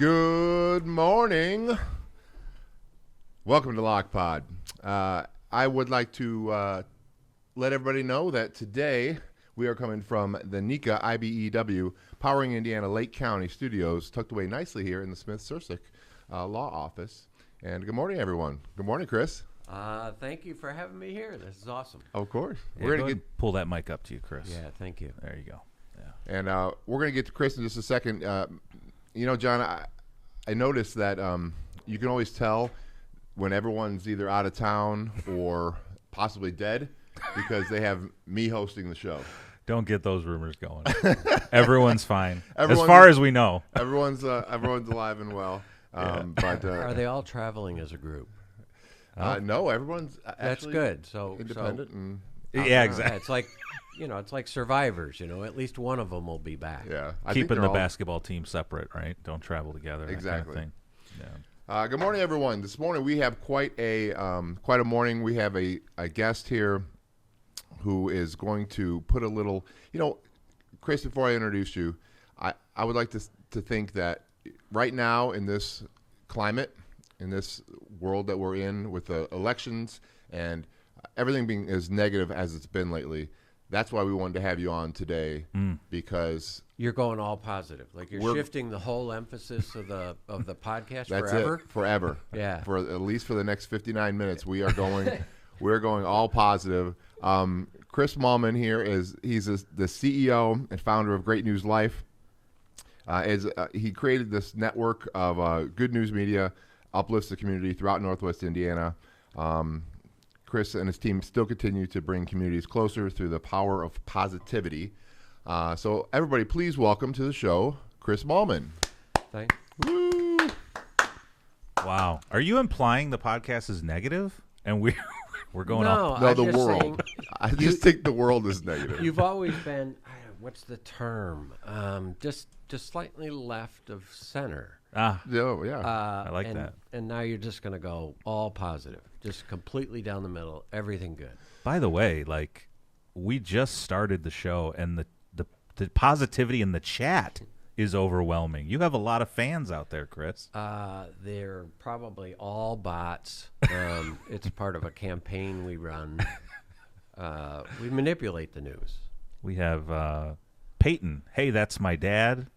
Good morning. Welcome to LOCPod. I would like to let everybody know that today we are coming from the NECA IBEW Powering Indiana Lake County Studios, tucked away nicely here in the Smith-Sursick Law Office. And good morning, everyone. Good morning, Chris. Thank you for having me here. This is awesome. Of course. Yeah, we're going to pull that mic up to you, Chris. Yeah, thank you. There you go. Yeah. And we're going to get to Chris in just a second. You know, John, I noticed that you can always tell when everyone's either out of town or possibly dead because they have me hosting the show. Don't get those rumors going. Everyone's fine. As Everyone's- far as we know. Everyone's alive and well. But Are they all traveling as a group? no, everyone's That's actually good. So independent. And Yeah, exactly. It's like, it's like Survivors. At least one of them will be back. yeah, I think Keeping they're the all- basketball team separate, right? Don't travel together. Exactly. That kind of thing. Yeah. Good morning, everyone. This morning we have quite a morning. We have a guest here who is going to put a little. Chris, before I introduce you, I would like to think that right now in this climate, in this world that we're in with the elections and everything being as negative as it's been lately, that's why we wanted to have you on today because You're going all positive. Like We're- you're shifting the whole emphasis of the podcast that's forever. it forever. Yeah. For at least for the next 59 minutes, we are going. We're going all positive. Chris Mahlmann here he's the CEO and founder of GreatNews.Life. He created this network of good news media, uplifts the community throughout Northwest Indiana. Chris and his team still continue to bring communities closer through the power of positivity. So everybody, please welcome to the show, Chris Mahlmann. Thanks. Woo! Wow. Are you implying the podcast is negative? And we're going No, off? No, I'm the just world. saying, I just think the world is negative. you've always been, what's the term? Just slightly left of center. Ah, Oh, yeah. I like and, that. And now you're just going to go all positive, just completely down the middle, everything good. By the way, we just started the show, and the positivity in the chat is overwhelming. You have a lot of fans out there, Chris. They're probably all bots. It's part of a campaign we run. We manipulate the news. We have Peyton. Hey, that's my dad.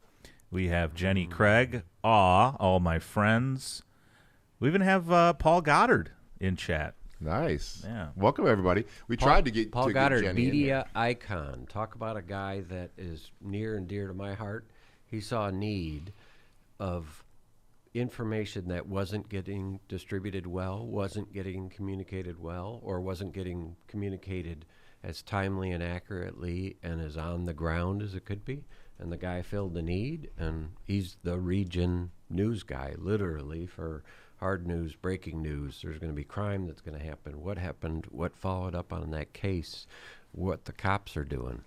We have Jenny Craig. Aw, all my friends. We even have Paul Goddard in chat. Nice. Yeah. Welcome, everybody. We tried to get Paul to Goddard, get Jenny in here. media icon. Talk about a guy that is near and dear to my heart. He saw a need of information that wasn't getting distributed well, wasn't getting communicated well, or wasn't getting communicated as timely and accurately and as on the ground as it could be. And the guy filled the need, and he's the region news guy, literally, for hard news, breaking news. There's going to be crime that's going to happen. What happened? What followed up on that case? What the cops are doing?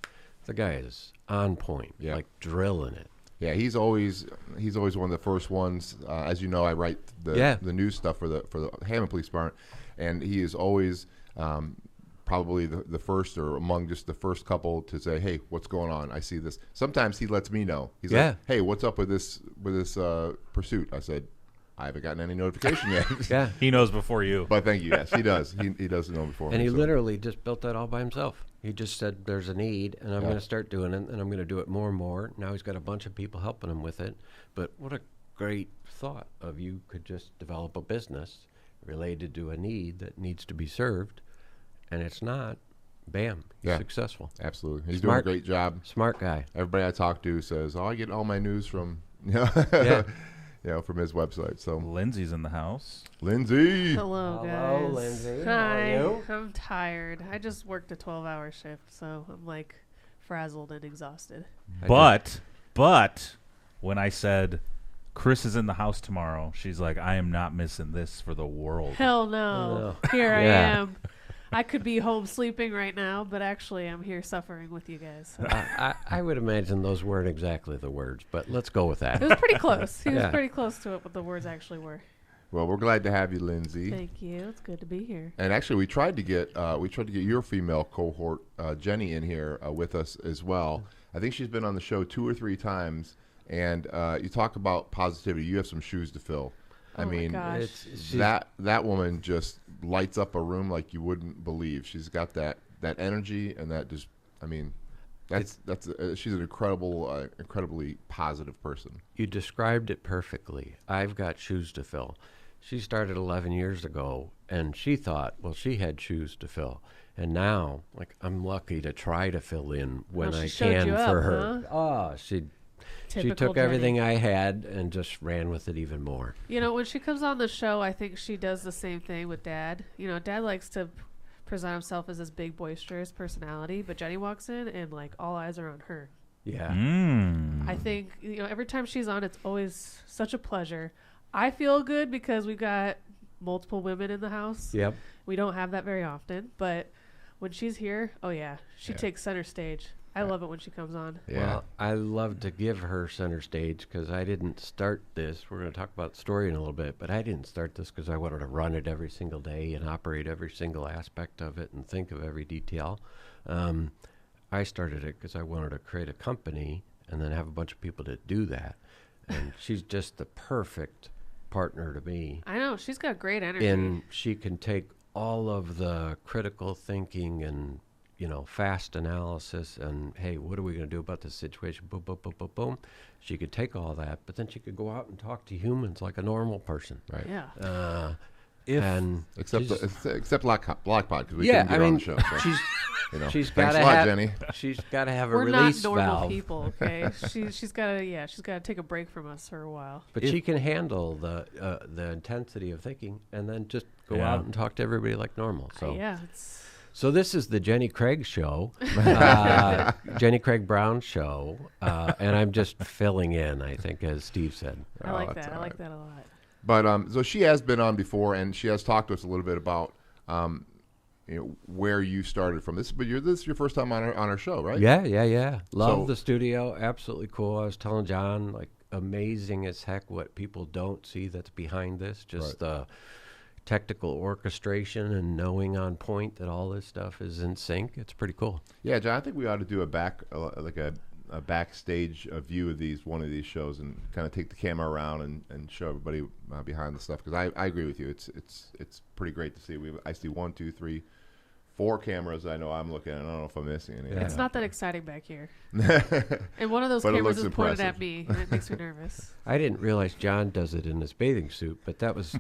The guy is on point, Yeah. like drilling it. Yeah, he's always one of the first ones. As you know, I write the news stuff for the Hammond Police Department, and he is always probably the first or among just the first couple to say, "Hey, what's going on? I see this." Sometimes he lets me know. He's like, "Hey, what's up with this pursuit?" I said, "I haven't gotten any notification yet." Yeah. He knows before you. But thank you. Yes, he does. He does know before. And me, he so. literally just built that all by himself. He just said, there's a need, and I'm going to start doing it, and I'm going to do it more and more. Now he's got a bunch of people helping him with it. But what a great thought of you could just develop a business related to a need that needs to be served, and it's not. Bam. He's successful. Absolutely. He's Smart. doing a great job. Smart guy. Everybody I talk to says, "Oh, I get all my news from Yeah. from his website." So, Lindsay's in the house. Lindsay. Hello, guys. Hello, Lindsay. How are Hi. you? I'm tired. I just worked a 12-hour shift, so I'm frazzled and exhausted. But when I said Chris is in the house tomorrow, she's like, I am not missing this for the world. Hell no. Here I am. I could be home sleeping right now, but actually I'm here suffering with you guys. I would imagine those weren't exactly the words, but let's go with that. It was pretty close. He was Yeah. pretty close to it, what the words actually were. Well, we're glad to have you, Lindsay. Thank you. It's good to be here. And actually, we tried to get your female cohort, Jenny, in here with us as well. I think she's been on the show 2 or 3 times, And you talk about positivity. You have some shoes to fill. I Oh my mean, gosh. that woman just lights up a room like you wouldn't believe. She's got that energy and that just. I mean, she's an incredibly positive person. You described it perfectly. I've got shoes to fill. She started 11 years ago, and she thought, well, she had shoes to fill. And now, like, I'm lucky to try to fill in when Well, I she showed can you for up, her. huh? Oh, she Typical took everything Jenny. I had and just ran with it even more. You know, when she comes on the show, I think she does the same thing with Dad. You know, Dad likes to present himself as this big, boisterous personality, but Jenny walks in and, like, all eyes are on her. Yeah. Mm. I think, you know, every time she's on, it's always such a pleasure. I feel good because we've got multiple women in the house. Yep. We don't have that very often, but when she's here, oh yeah, she takes center stage. I love it when she comes on. Yeah. Well, I love to give her center stage because I didn't start this. We're going to talk about the story in a little bit, but I didn't start this because I wanted to run it every single day and operate every single aspect of it and think of every detail. I started it because I wanted to create a company and then have a bunch of people that do that. And she's just the perfect partner to me. I know, she's got great energy. And she can take all of the critical thinking and, you know, fast analysis and, hey, what are we going to do about this situation? Boom, boom, boom, boom, boom. She could take all that, but then she could go out and talk to humans like a normal person. Right. Yeah. And Except LOCPod because we yeah, couldn't get I her on mean, the show. So, she's thanks gotta a lot, have, Jenny. She's got to have a We're release not normal valve. people, okay? she's got to take a break from us for a while. But she can handle the intensity of thinking and then just go out and talk to everybody like normal. So Yeah, it's So this is the Jenny Craig show, Jenny Craig Brown show, and I'm just filling in, I think, as Steve said. I like that's that. I all like right. that a lot. But so she has been on before, and she has talked to us a little bit about where you started from. This is your first time on our show, right? Yeah. Love So- the studio. Absolutely cool. I was telling John, like, amazing as heck what people don't see that's behind this. Just the technical orchestration and knowing on point that all this stuff is in sync. It's pretty cool. Yeah, John. I think we ought to do a backstage view of one of these shows and kind of take the camera around and show everybody behind the stuff, because I agree with you. It's pretty great to see. I see 1, 2, 3, 4 cameras. I know I'm looking at. I don't know if I'm missing any. Yeah. It's not that exciting back here. And one of those But it cameras looks is pointed impressive. at me, and it makes me nervous. I didn't realize John does it in his bathing suit, but that was,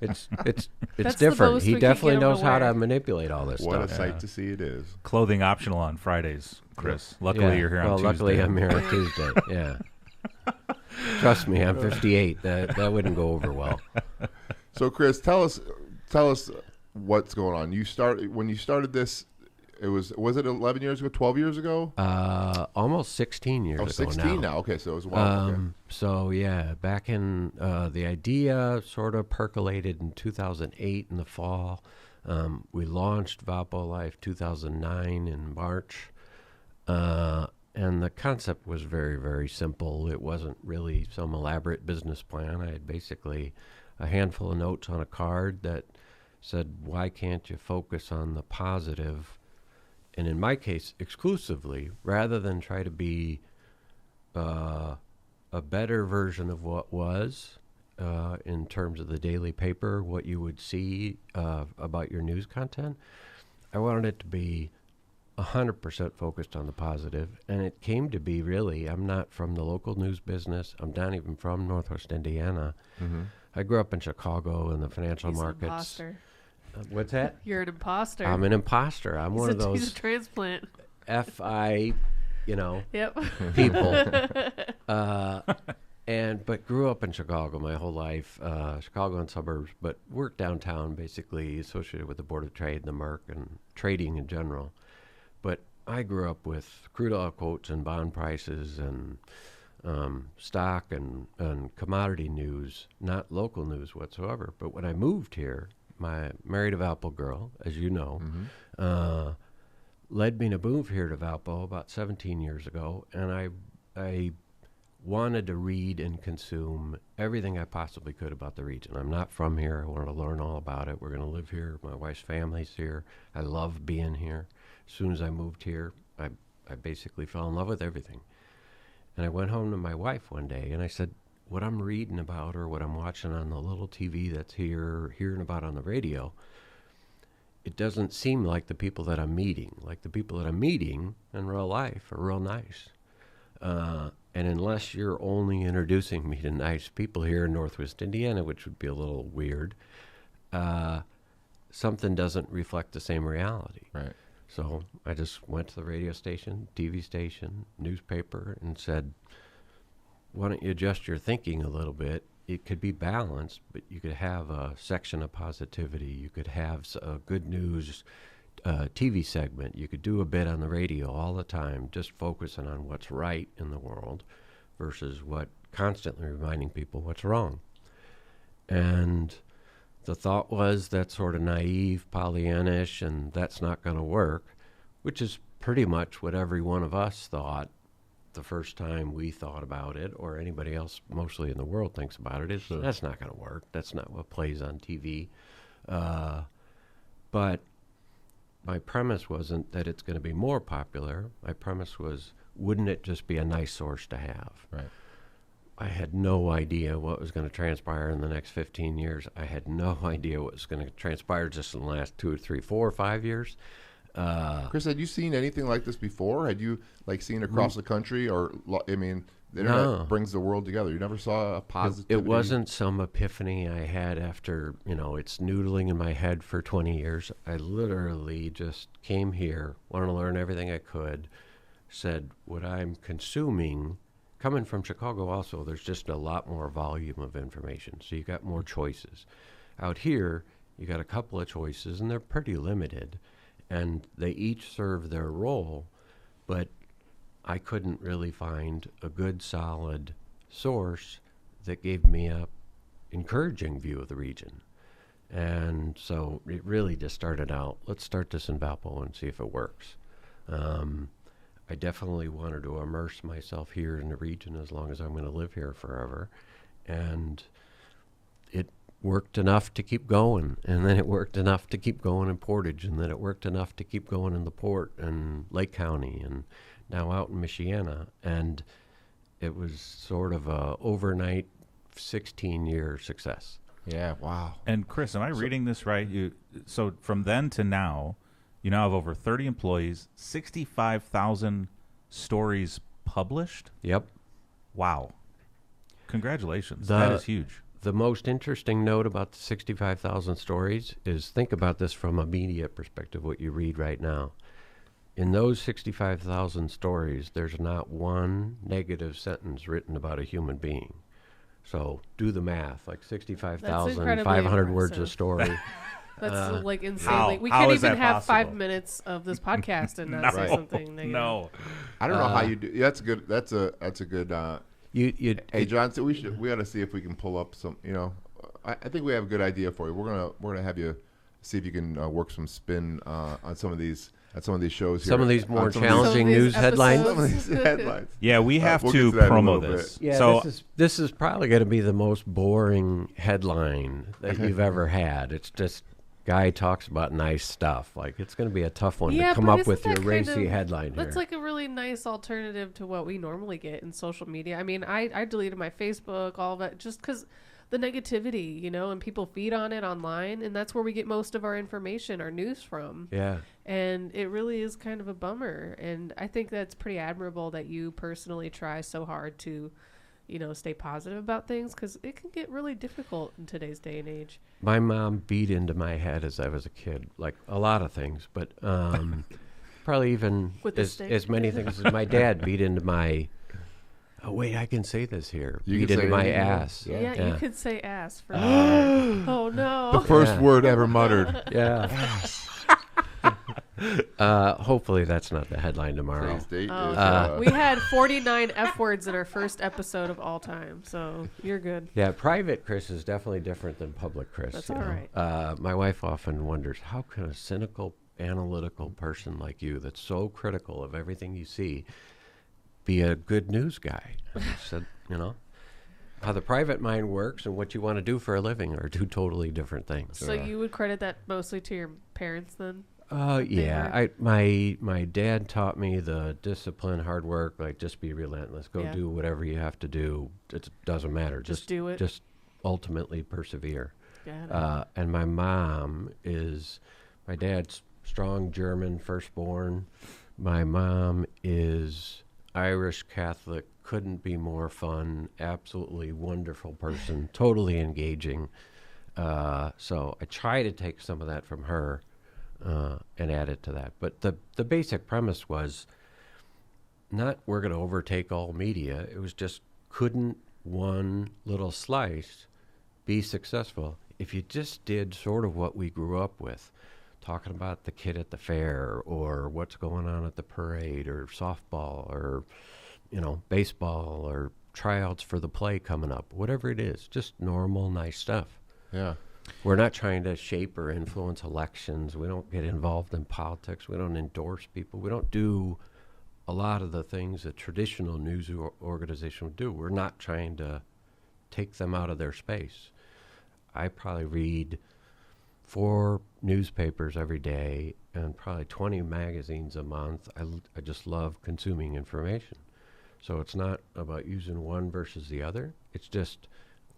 it's That's the different. most He we can definitely get him knows to how to wear. manipulate all this What a stuff. sight to see it is. Clothing optional on Fridays, Chris. Luckily, Yeah. you're here on well, Tuesday. luckily I'm here on Tuesday. Yeah. Trust me, I'm 58. That wouldn't go over well. So, Chris, tell us what's going on. When you started this. Was it 11 years ago, 12 years ago? Almost 16 years ago 16 now. Okay, so it was a while. Okay. So yeah, back in the idea sort of percolated in 2008 in the fall. We launched LOCPod 2009 in March, and the concept was very, very simple. It wasn't really some elaborate business plan. I had basically a handful of notes on a card that said, "Why can't you focus on the positive?" And in my case, exclusively, rather than try to be a better version of what was in terms of the daily paper, what you would see about your news content, I wanted it to be 100% focused on the positive. And it came to be, really, I'm not from the local news business. I'm not even from Northwest Indiana. Mm-hmm. I grew up in Chicago in the financial He's an markets. imposter. What's that? You're an imposter. I'm an imposter. I'm one of He's those a transplant. FI, Yep. people. But grew up in Chicago my whole life, Chicago and suburbs, but worked downtown, basically associated with the Board of Trade and the Merc and trading in general. But I grew up with crude oil quotes and bond prices and stock and commodity news, not local news whatsoever. But when I moved here, married a Valpo girl, as you know, led me to move here to Valpo about 17 years ago, and I wanted to read and consume everything I possibly could about the region. I'm not from here. I wanted to learn all about it. We're going to live here. My wife's family's here. I love being here. As soon as I moved here, I basically fell in love with everything. And I went home to my wife one day and I said, what I'm reading about or what I'm watching on the little TV that's here, or hearing about on the radio, it doesn't seem like the people that I'm meeting. Like the people that I'm meeting in real life are real nice. And unless you're only introducing me to nice people here in Northwest Indiana, which would be a little weird, something doesn't reflect the same reality. Right. So I just went to the radio station, TV station, newspaper, and said, why don't you adjust your thinking a little bit? It could be balanced, but you could have a section of positivity. You could have a good news TV segment. You could do a bit on the radio all the time, just focusing on what's right in the world versus constantly reminding people what's wrong. And the thought was that's sort of naive, Pollyannish, and that's not going to work, which is pretty much what every one of us thought the first time we thought about it, or anybody else mostly in the world thinks about it, is that's not going to work. That's not what plays on TV. But my premise wasn't that it's going to be more popular. My premise was, wouldn't it just be a nice source to have? Right. I had no idea what was going to transpire in the next 15 years. I had no idea what was going to transpire just in the last 2 or 3, 4 or 5 years. Chris, had you seen anything like this before? Had you seen across the country, or I mean, the internet brings the world together. You never saw a positivity. It wasn't some epiphany I had after it's noodling in my head for 20 years. I literally just came here, wanted to learn everything I could. Said what I'm consuming, coming from Chicago, also there's just a lot more volume of information, so you got more choices. Out here, you got a couple of choices, and they're pretty limited. And they each serve their role, but I couldn't really find a good, solid source that gave me a encouraging view of the region. And so it really just started out, let's start this in Valpo and see if it works. I definitely wanted to immerse myself here in the region as long as I'm going to live here forever. And it worked enough to keep going, and then it worked enough to keep going in Portage, and then it worked enough to keep going in the Port and Lake County, and now out in Michiana. And it was sort of a overnight 16-year success. Yeah, wow. And Chris, am I reading this right? So from then to now, you now have over 30 employees, 65,000 stories published? Yep. Wow. Congratulations. That is huge. The most interesting note about the 65,000 stories is, think about this from a media perspective, what you read right now. In those 65,000 stories, there's not one negative sentence written about a human being. So do the math, like 65,500 words a story. That's insanely. How? We How can't is even that have possible? 5 minutes of this podcast and not say something negative. No. I don't know how you do. That's good. That's a good. Hey, John, so we ought to see if we can pull up some. I think we have a good idea for you. We're gonna have you see if you can work some spin on some of these shows here. Some of these more some of challenging these news headlines. Some of these headlines. Yeah, we have we'll to get to that in a promo little this. Yeah, So this is probably going to be the most boring headline that you've ever had. It's just guy talks about nice stuff. Like, it's going to be a tough one to come up with your racy headline here. That's like a really nice alternative to what we normally get in social media. I mean, I deleted my Facebook, all of that, just because the negativity, and people feed on it online, and that's where we get most of our information, our news from. Yeah. And it really is kind of a bummer. And I think that's pretty admirable that you personally try so hard to, stay positive about things, because it can get really difficult in today's day and age. My mom beat into my head as I was a kid, like a lot of things, but probably even as many things as my dad beat into my... Oh, wait, I can say this here. Beat into my ass. Yeah, you could say ass for sure. Oh, no. The first word ever muttered. Yeah. Hopefully that's not the headline tomorrow. Today's date is, we had 49 F words in our first episode of all time, so you're good. Yeah, private Chris is definitely different than public Chris. That's all right. My wife often wonders, how can a cynical, analytical person like you that's so critical of everything you see be a good news guy? I said, how the private mind works and what you want to do for a living are two totally different things. So you would credit that mostly to your parents then? Yeah. My dad taught me the discipline, hard work, like just be relentless. Go do whatever you have to do. It doesn't matter. Just do it. Just ultimately persevere. Got it. And my dad's strong German, firstborn. My mom is Irish Catholic, couldn't be more fun, absolutely wonderful person, totally engaging. So I try to take some of that from her and add it to that. But the basic premise was not we're going to overtake all media. It was just couldn't one little slice be successful if you just did sort of what we grew up with, talking about the kid at the fair or what's going on at the parade or softball or, baseball or tryouts for the play coming up, whatever it is, just normal, nice stuff. Yeah. We're not trying to shape or influence elections. We don't get involved in politics. We don't endorse people. We don't do a lot of the things a traditional news organization would do. We're not trying to take them out of their space. I probably read 4 newspapers every day and probably 20 magazines a month. I just love consuming information. So it's not about using one versus the other. It's just,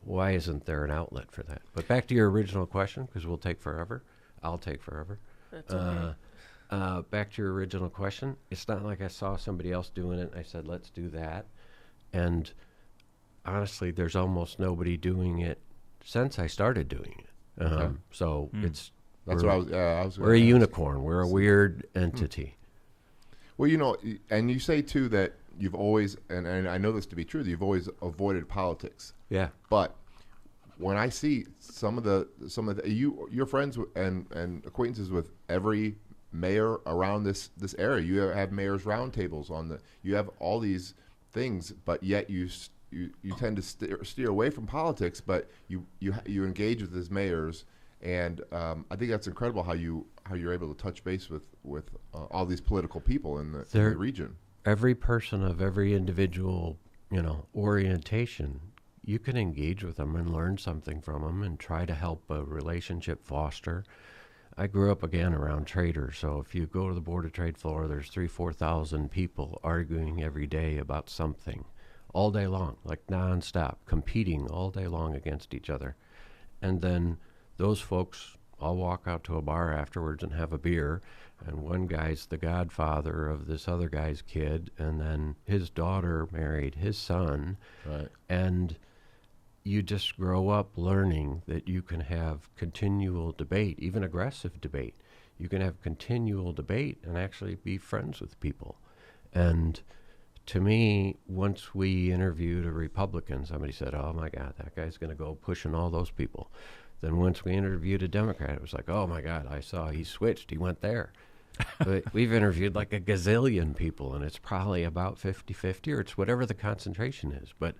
why isn't there an outlet for that? But back to your original question, because we'll take forever. I'll take forever. That's okay. Back to your original question. It's not like I saw somebody else doing it and I said, let's do that. And honestly, there's almost nobody doing it since I started doing it. So That's what I was. We're a unicorn. We're a weird entity. Well, and you say too that you've always, and I know this to be true, that you've always avoided politics. Yeah. But when I see some of the you're friends with, and acquaintances with every mayor around this area. You have mayors roundtables you have all these things, but yet you tend to steer away from politics, but you engage with these mayors, and I think that's incredible how you're able to touch base with all these political people in the region. Every person of every individual, orientation, you can engage with them and learn something from them and try to help a relationship foster. I grew up again around traders, so if you go to the Board of Trade floor, there's 3,000-4,000 people arguing every day about something, all day long, like nonstop, competing all day long against each other. And then those folks all walk out to a bar afterwards and have a beer, and one guy's the godfather of this other guy's kid, and then his daughter married his son. Right. And you just grow up learning that you can have continual debate, even aggressive debate. You can have continual debate and actually be friends with people. And to me, once we interviewed a Republican, somebody said, oh my God, that guy's going to go pushing all those people. Then once we interviewed a Democrat, it was like, oh my God, I saw he switched, he went there. But we've interviewed like a gazillion people, and it's probably about 50-50, or it's whatever the concentration is. But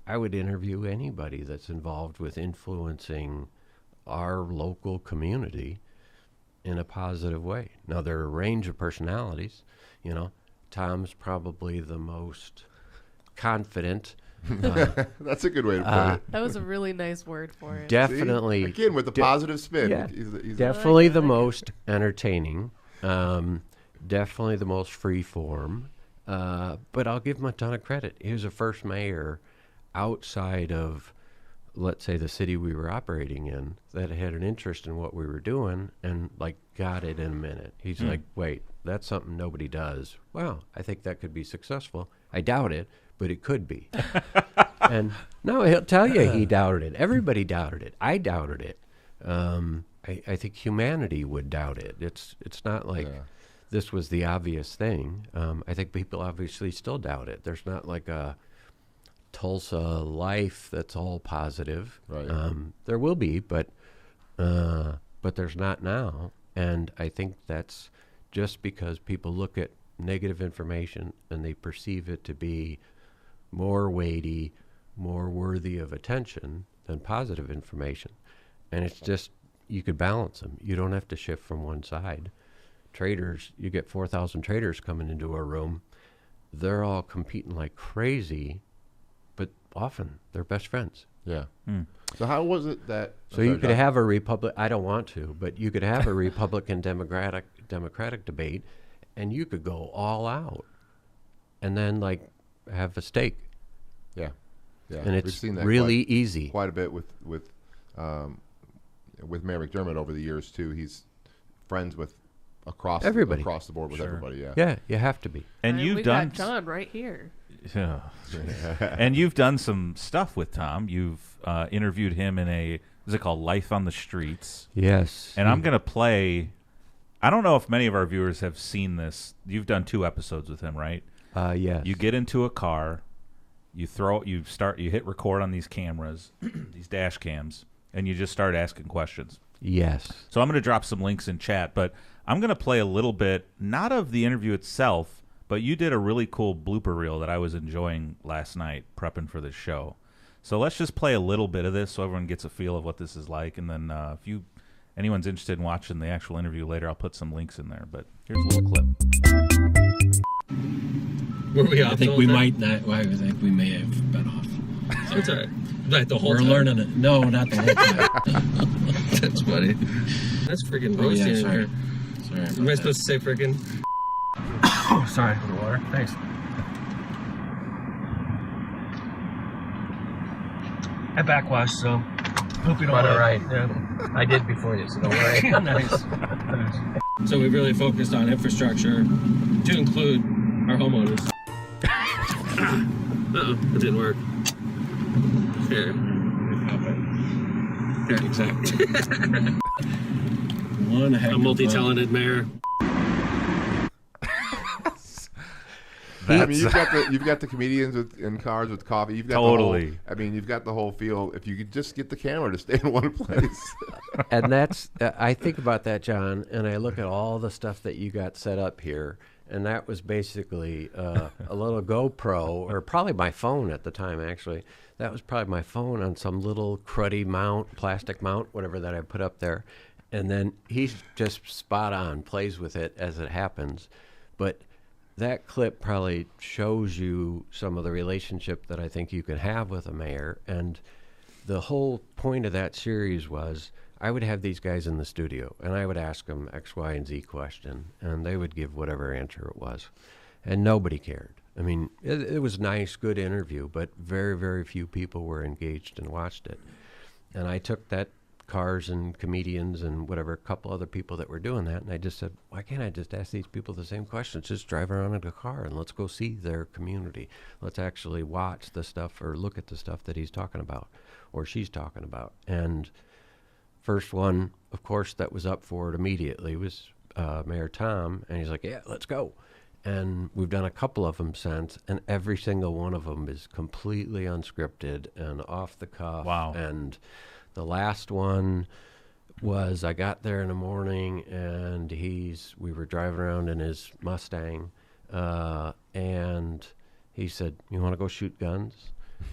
I would interview anybody that's involved with influencing our local community in a positive way. Now, there are a range of personalities. Tom's probably the most confident. That's a good way to put it. That was a really nice word for it. Definitely. See? Again, with the positive spin. Yeah, He's definitely the most entertaining. Definitely the most free form. But I'll give him a ton of credit. He was the first mayor outside of, let's say, the city we were operating in that had an interest in what we were doing and got it in a minute. He's like, wait, that's something nobody does. Wow, I think that could be successful. I doubt it, but it could be. And no, he'll tell you he doubted it. Everybody doubted it. I doubted it. I think humanity would doubt it. It's not like this was the obvious thing. I think people obviously still doubt it. There's not like a Tulsa life that's all positive. Right. There will be, but there's not now. And I think that's just because people look at negative information and they perceive it to be more weighty, more worthy of attention than positive information. And it's just, you could balance them. You don't have to shift from one side. Traders, you get 4,000 traders coming into a room. They're all competing like crazy, but often they're best friends. Yeah. So how was it that? So you could have a Republic. I don't want to, but you could have a Republican Democratic debate, and you could go all out, and then like have a steak. Yeah. And it's We've seen that really easy. quite a bit with Mayor McDermott over the years too. He's friends with across the board with everybody. Yeah. Yeah, you have to be. And Right, you've we done got John right here. Yeah. And you've done some stuff with Tom. You've interviewed him in is it called Life on the Streets? Yes. And I'm going to play. I don't know if many of our viewers have seen this. You've done 2 episodes with him, right? Yes. You get into a car, you hit record on these cameras, these dash cams, and you just start asking questions. Yes. So I'm going to drop some links in chat, but I'm going to play a little bit, not of the interview itself, but you did a really cool blooper reel that I was enjoying last night prepping for this show. So let's just play a little bit of this so everyone gets a feel of what this is like, and then if anyone's interested in watching the actual interview later, I'll put some links in there. But here's a little clip. Were we off? I think we might not. Well, I think we may have been off. That's all right. Like the whole We're time? learning it. No, not the whole time. That's funny. That's freaking Oh, yeah, roasting in sorry. here. Sorry. Am I supposed to say freaking? Oh, sorry. For the water. Thanks. I backwashed, so hope you don't. All right. Yeah. I did before you, so don't worry. Nice. So we really focused on infrastructure to include our homeowners. Uh-oh, it didn't work. Here. Here, exactly. One heck A of multi-talented mayor. I mean, you've got the comedians in cars with coffee. You've got Totally. you've got the whole feel. If you could just get the camera to stay in one place. And that's I think about that, John, and I look at all the stuff that you got set up here, and that was basically a little GoPro, or probably my phone at the time, actually. That was probably my phone on some little cruddy mount, plastic mount, whatever that I put up there. And then he's just spot on, plays with it as it happens. But that clip probably shows you some of the relationship that I think you can have with a mayor. And the whole point of that series was I would have these guys in the studio, and I would ask them X, Y, and Z question, and they would give whatever answer it was. And nobody cared. I mean, it was a nice, good interview, but very, very few people were engaged and watched it. And I took that cars and comedians and whatever, a couple other people that were doing that, and I just said, why can't I just ask these people the same questions? Just drive around in a car and let's go see their community. Let's actually watch the stuff or look at the stuff that he's talking about or she's talking about. And first one, of course, that was up for it immediately was Mayor Tom, and he's like, yeah, let's go. And we've done a couple of them since, and every single one of them is completely unscripted and off the cuff. Wow. And the last one was I got there in the morning, and we were driving around in his Mustang, and he said, you want to go shoot guns?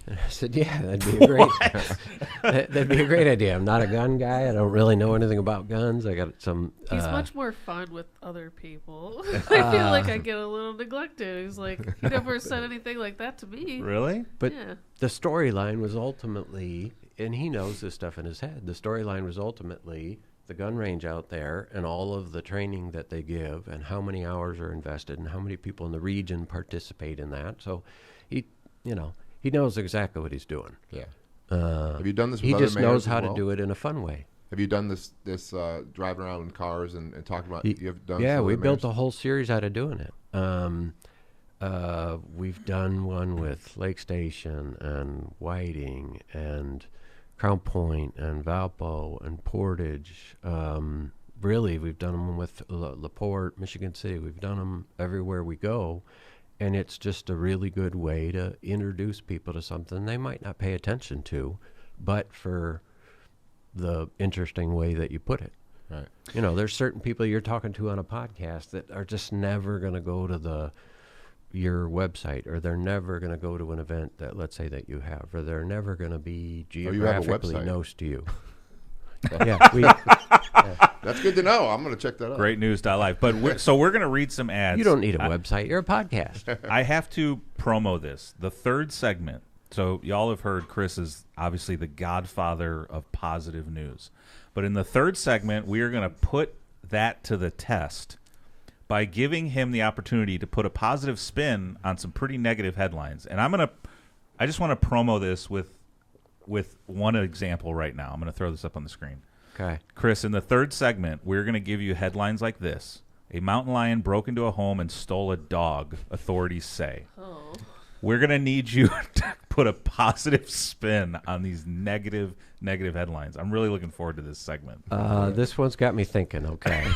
And I said, yeah, that'd be a great idea. I'm not a gun guy. I don't really know anything about guns. I got some. He's much more fun with other people. I feel like I get a little neglected. He's like, he never said anything like that to me. Really? But Yeah. the storyline was ultimately, and he knows this stuff in his head, the storyline was ultimately the gun range out there and all of the training that they give and how many hours are invested and how many people in the region participate in that. So he knows exactly what he's doing. Yeah. Have you done this with other He just knows mayors how as to well? do it in a fun way. Have you done this driving around in cars and talking about? You have done. Yeah, some we other built mayors? a whole series out of doing it. We've done one with Lake Station and Whiting and Crown Point and Valpo and Portage. Really, we've done them with LaPorte, Michigan City. We've done them everywhere we go. And it's just a really good way to introduce people to something they might not pay attention to, but for the interesting way that you put it. Right. You know, there's certain people you're talking to on a podcast that are just never going to go to your website, or they're never going to go to an event that, let's say, that you have, or they're never going to be you have a geographically website. close to you. Yeah, That's good to know. I'm going to check that out. GreatNews.Life. But we're going to read some ads. you don't need a website. You're a podcast. I have to promo this. The third segment So y'all have heard Chris is obviously the godfather of positive news. But in the third segment, we are going to put that to the test by giving him the opportunity to put a positive spin on some pretty negative headlines. And I just want to promo this with one example right now. I'm going to throw this up on the screen. Okay. Chris, in the third segment, we're going to give you headlines like this. A mountain lion broke into a home and stole a dog, authorities say. Oh. We're going to need you to put a positive spin on these negative headlines. I'm really looking forward to this segment. This one's got me thinking, okay.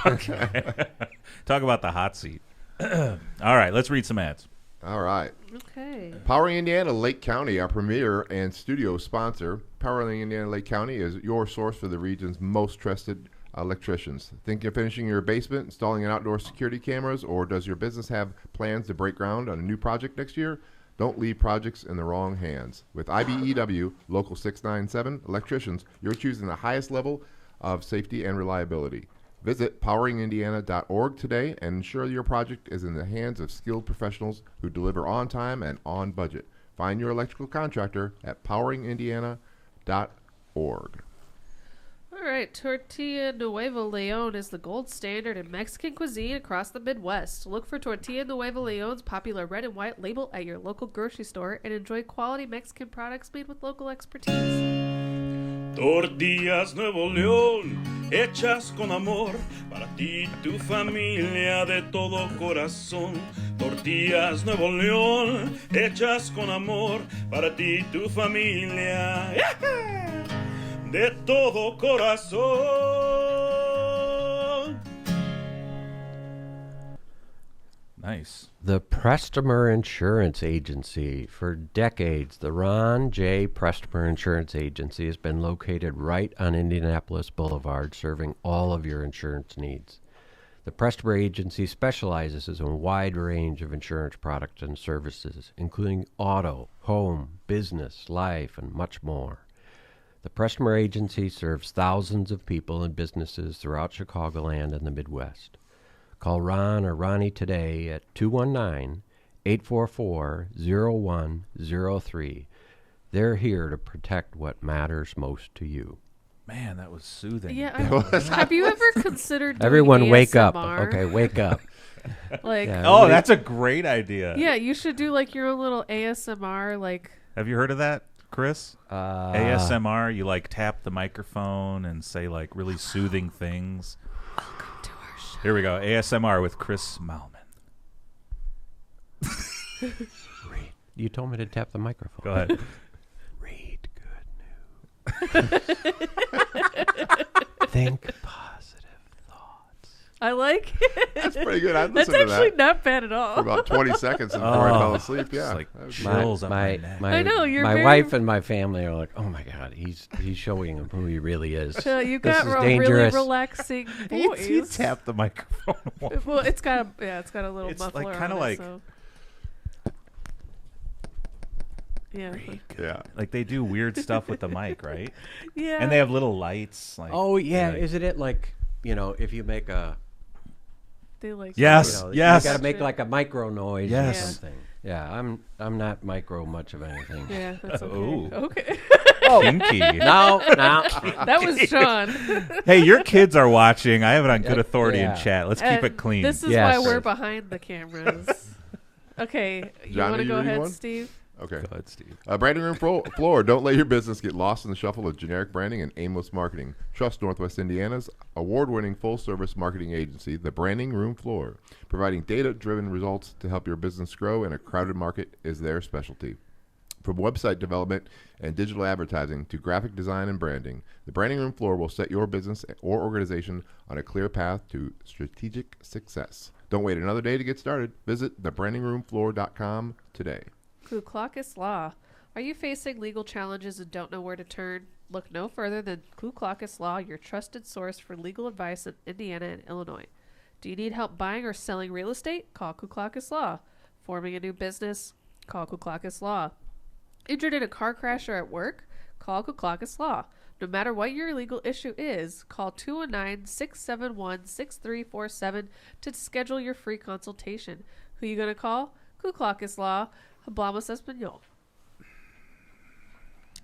Talk about the hot seat. All right, let's read some ads. All right. Okay. Powering Indiana Lake County, our premier and studio sponsor. Powering Indiana Lake County is your source for the region's most trusted electricians. Think of finishing your basement, installing an outdoor security cameras, or does your business have plans to break ground on a new project next year? Don't leave projects in the wrong hands. With IBEW Local 697 electricians, you're choosing the highest level of safety and reliability. Visit poweringindiana.org today and ensure your project is in the hands of skilled professionals who deliver on time and on budget. Find your electrical contractor at poweringindiana.org. All right, Tortilla Nuevo Leon is the gold standard in Mexican cuisine across the Midwest. Look for Tortilla Nuevo Leon's popular red and white label at your local grocery store and enjoy quality Mexican products made with local expertise. Tortillas Nuevo León, hechas con amor, para ti y tu familia de todo corazón. Tortillas Nuevo León, hechas con amor, para ti y tu familia. De todo corazón. Nice. The Prestmer Insurance Agency. For decades, the Ron J. Prestmer Insurance Agency has been located right on Indianapolis Boulevard, serving all of your insurance needs. The Prestmer Agency specializes in a wide range of insurance products and services, including auto, home, business, life, and much more. The Prestmer Agency serves thousands of people and businesses throughout Chicagoland and the Midwest. Call Ron or Ronnie today at 219-844-0103. They're here to protect what matters most to you. Man, that was soothing. Yeah, have you ever considered doing Everyone wake up. ASMR? Okay, wake up. Like, Yeah. Oh, that's a great idea. yeah, you should do like your own little ASMR, like. Have you heard of that, Chris? ASMR, you like tap the microphone and say like really soothing things. Welcome to our show. Here we go. ASMR with Chris Mahlmann. You told me to tap the microphone. Go ahead. Read good news. Think positive thoughts. I like it. That's pretty good. I'd That's listen to actually that not bad at all. for about 20 seconds before I fell asleep. Yeah. It's like That was chills up my neck. I know, you're my very- wife and my family are like, oh my God, he's showing him who he really is. You This got is a really dangerous. relaxing You voice. tap the microphone. Well, it's got a little It's muffler like on kinda it, like- so. Yeah. Yeah. Like they do weird stuff with the mic, right? Yeah. And they have little lights. Like, Oh yeah, like- isn't it like, if you make a They like. Yes. Yes. you got to make like a micro noise Yes. or something. Yeah, I'm not micro much of anything. Yeah, that's okay. Ooh. Okay. Kinky. No. That was Sean. Hey, your kids are watching. I have it on good authority Yeah. in chat. Let's keep And it clean. This is Yes. why we're behind the cameras. Okay, you Johnny, want to you go reading ahead, one? Steve? Okay. Go ahead, Steve. Branding room floor. Don't let your business get lost in the shuffle of generic branding and aimless marketing. Trust Northwest Indiana's award-winning full-service marketing agency, the Branding Room Floor. Providing data-driven results to help your business grow in a crowded market is their specialty. From website development and digital advertising to graphic design and branding, the Branding Room Floor will set your business or organization on a clear path to strategic success. Don't wait another day to get started. Visit thebrandingroomfloor.com today. Ku Klux Law. Are you facing legal challenges and don't know where to turn? Look no further than Ku Klux Law, your trusted source for legal advice in Indiana and Illinois. Do you need help buying or selling real estate? Call Ku Klux Law. Forming a new business? Call Ku Klux Law. Injured in a car crash or at work? Call Ku Klux Law. No matter what your legal issue is, call 219-671-6347 to schedule your free consultation. Who you going to call? Ku Klux Law. Hablamos Español.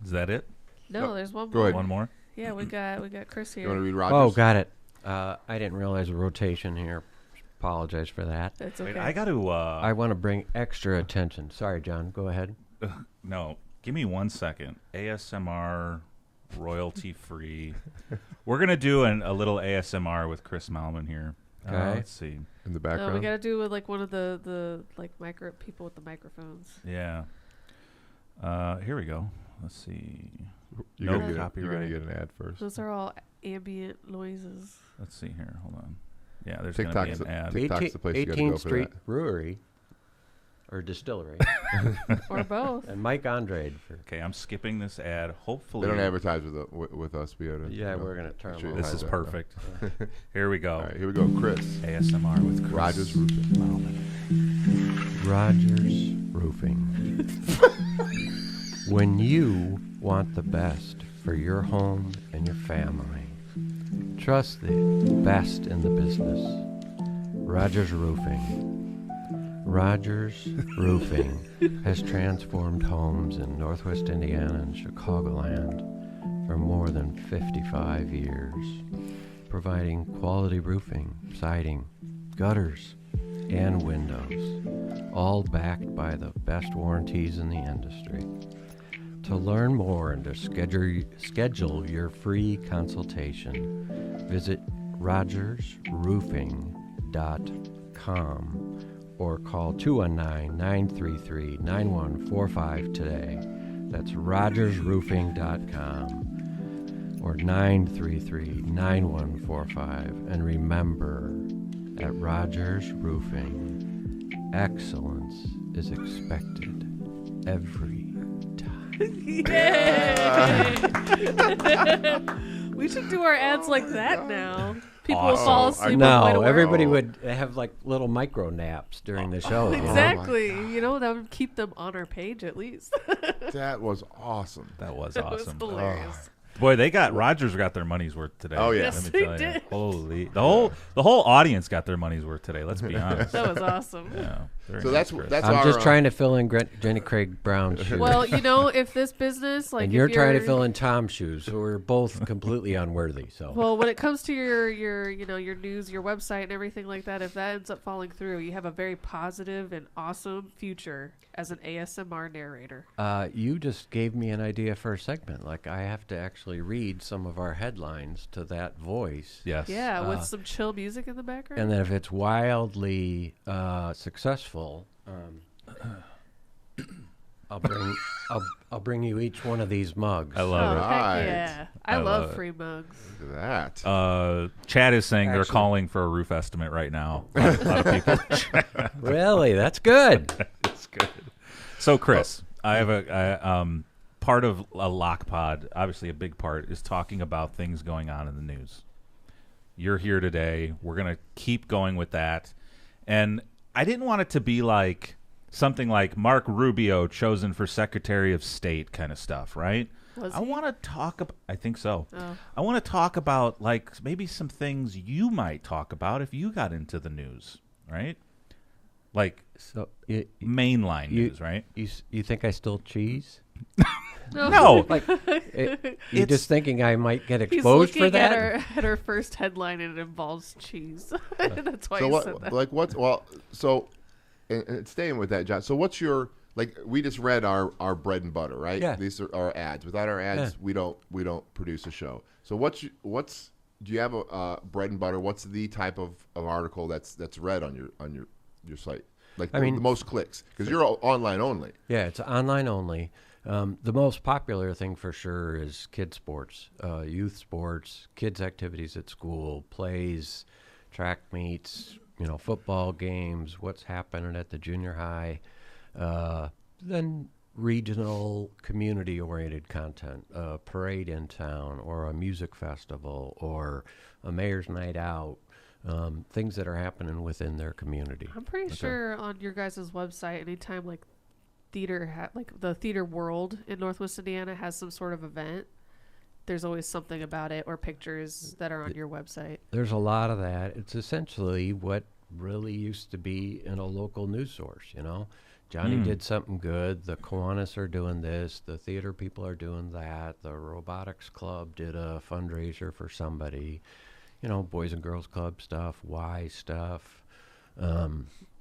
Is that it? No, there's one Go more. ahead. One more? Yeah, we got Chris You want to here. read Rogers? Oh, got it. I didn't realize a rotation here. Apologize for that. That's Wait, okay. I got to. I want to bring extra attention. Sorry, John. Go ahead. No, give me 1 second. ASMR, royalty free. We're gonna do a little ASMR with Chris Mahlmann here. Okay. Let's see. In the No, background. we got to do with like one of the like micro people with the microphones. Yeah. Here we go. Let's see. You're No gonna get copyright. an ad first. Those are all ambient noises. Let's see here. Hold on. Yeah, there's gonna be TikTok's an ad. TikTok's the place you gotta go 18th for Street that. Brewery or Distillery. Or both. And Mike Andrade. Okay, I'm skipping this ad. Hopefully, They don't advertise with us. We gotta. Yeah, we're going to turn Sure. them This is Hide that. perfect. Here we go. All right, here we go. Chris. ASMR with Chris Rogers Roofing. Mahlmann. Rogers Roofing. When you want the best for your home and your family, trust the best in the business. Rogers Roofing. Rogers Roofing has transformed homes in Northwest Indiana and Chicagoland for more than 55 years, providing quality roofing, siding, gutters, and windows, all backed by the best warranties in the industry. To learn more and to schedule your free consultation, visit rogersroofing.com or call 219-933-9145 today. That's rogersroofing.com or 933-9145. And remember, at Rogers Roofing, excellence is expected every time. We should do our ads like that now. People will Awesome. fall asleep on the way to No, work. everybody would have like little micro naps during the show. you know? Exactly. You know, that would keep them on our page at least. That was awesome. That was That was awesome. hilarious. Boy, Rogers got their money's worth today. Oh, yeah. Yes, Let me they tell you. did. Holy, the whole audience got their money's worth today. Let's be honest. That was awesome. Yeah. Very So nice, that's Chris. that's I'm our, just trying to fill in Jenny Craig Brown's shoes. Well, you know, if this business, like, and if you're trying to fill in Tom's shoes, so we're both completely unworthy. So Well, when it comes to your you know, your news, your website, and everything like that, if that ends up falling through, you have a very positive and awesome future as an ASMR narrator. you just gave me an idea for a segment. Like I have to actually read some of our headlines to that voice. Yes. Yeah, with some chill music in the background. And then if it's wildly successful, I'll bring you each one of these mugs. I oh, love heck Right. yeah. I I love love it. free mugs. Look at that. Chad is saying they're Actually- calling for a roof estimate right now. A lot of people. Really, that's good. It's good. So, Chris, I have part of a LOCPod, obviously a big part, is talking about things going on in the news. You're here today. We're going to keep going with that. And I didn't want it to be like something like Mark Rubio chosen for Secretary of State kind of stuff, right? Was I he? want to talk about, I think so. Oh. I want to talk about like maybe some things you might talk about if you got into the news, right? Like So mainline you- news, right? you think I stole cheese? No, Like you're just thinking I might get He's exposed looking for that? at her first headline and it involves cheese. That's why So he what? said that. Like what's well? So, and staying with that, John. So what's your like? We just read our bread and butter, right? Yeah. These are our ads. Without our ads, we don't produce a show. So what's do you have a bread and butter? What's the type of article that's read on your site? Like I mean- the most clicks because you're online only. Yeah, it's online only. The most popular thing for sure is kids sports, youth sports, kids activities at school, plays, track meets, football games, what's happening at the junior high, then regional community-oriented content, a parade in town or a music festival or a mayor's night out, things that are happening within their community. I'm pretty sure on your guys' website, anytime like theater, like the theater world in Northwest Indiana has some sort of event, there's always something about it or pictures that are on your website. There's a lot of that. It's essentially what really used to be in a local news source, Johnny did something good. The Kiwanis are doing this. The theater people are doing that. The robotics club did a fundraiser for somebody. You know, Boys and Girls Club stuff, Y stuff,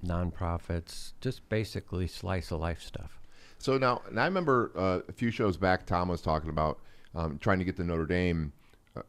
nonprofits, just basically slice of life stuff. So now, and I remember a few shows back, Tom was talking about trying to get the Notre Dame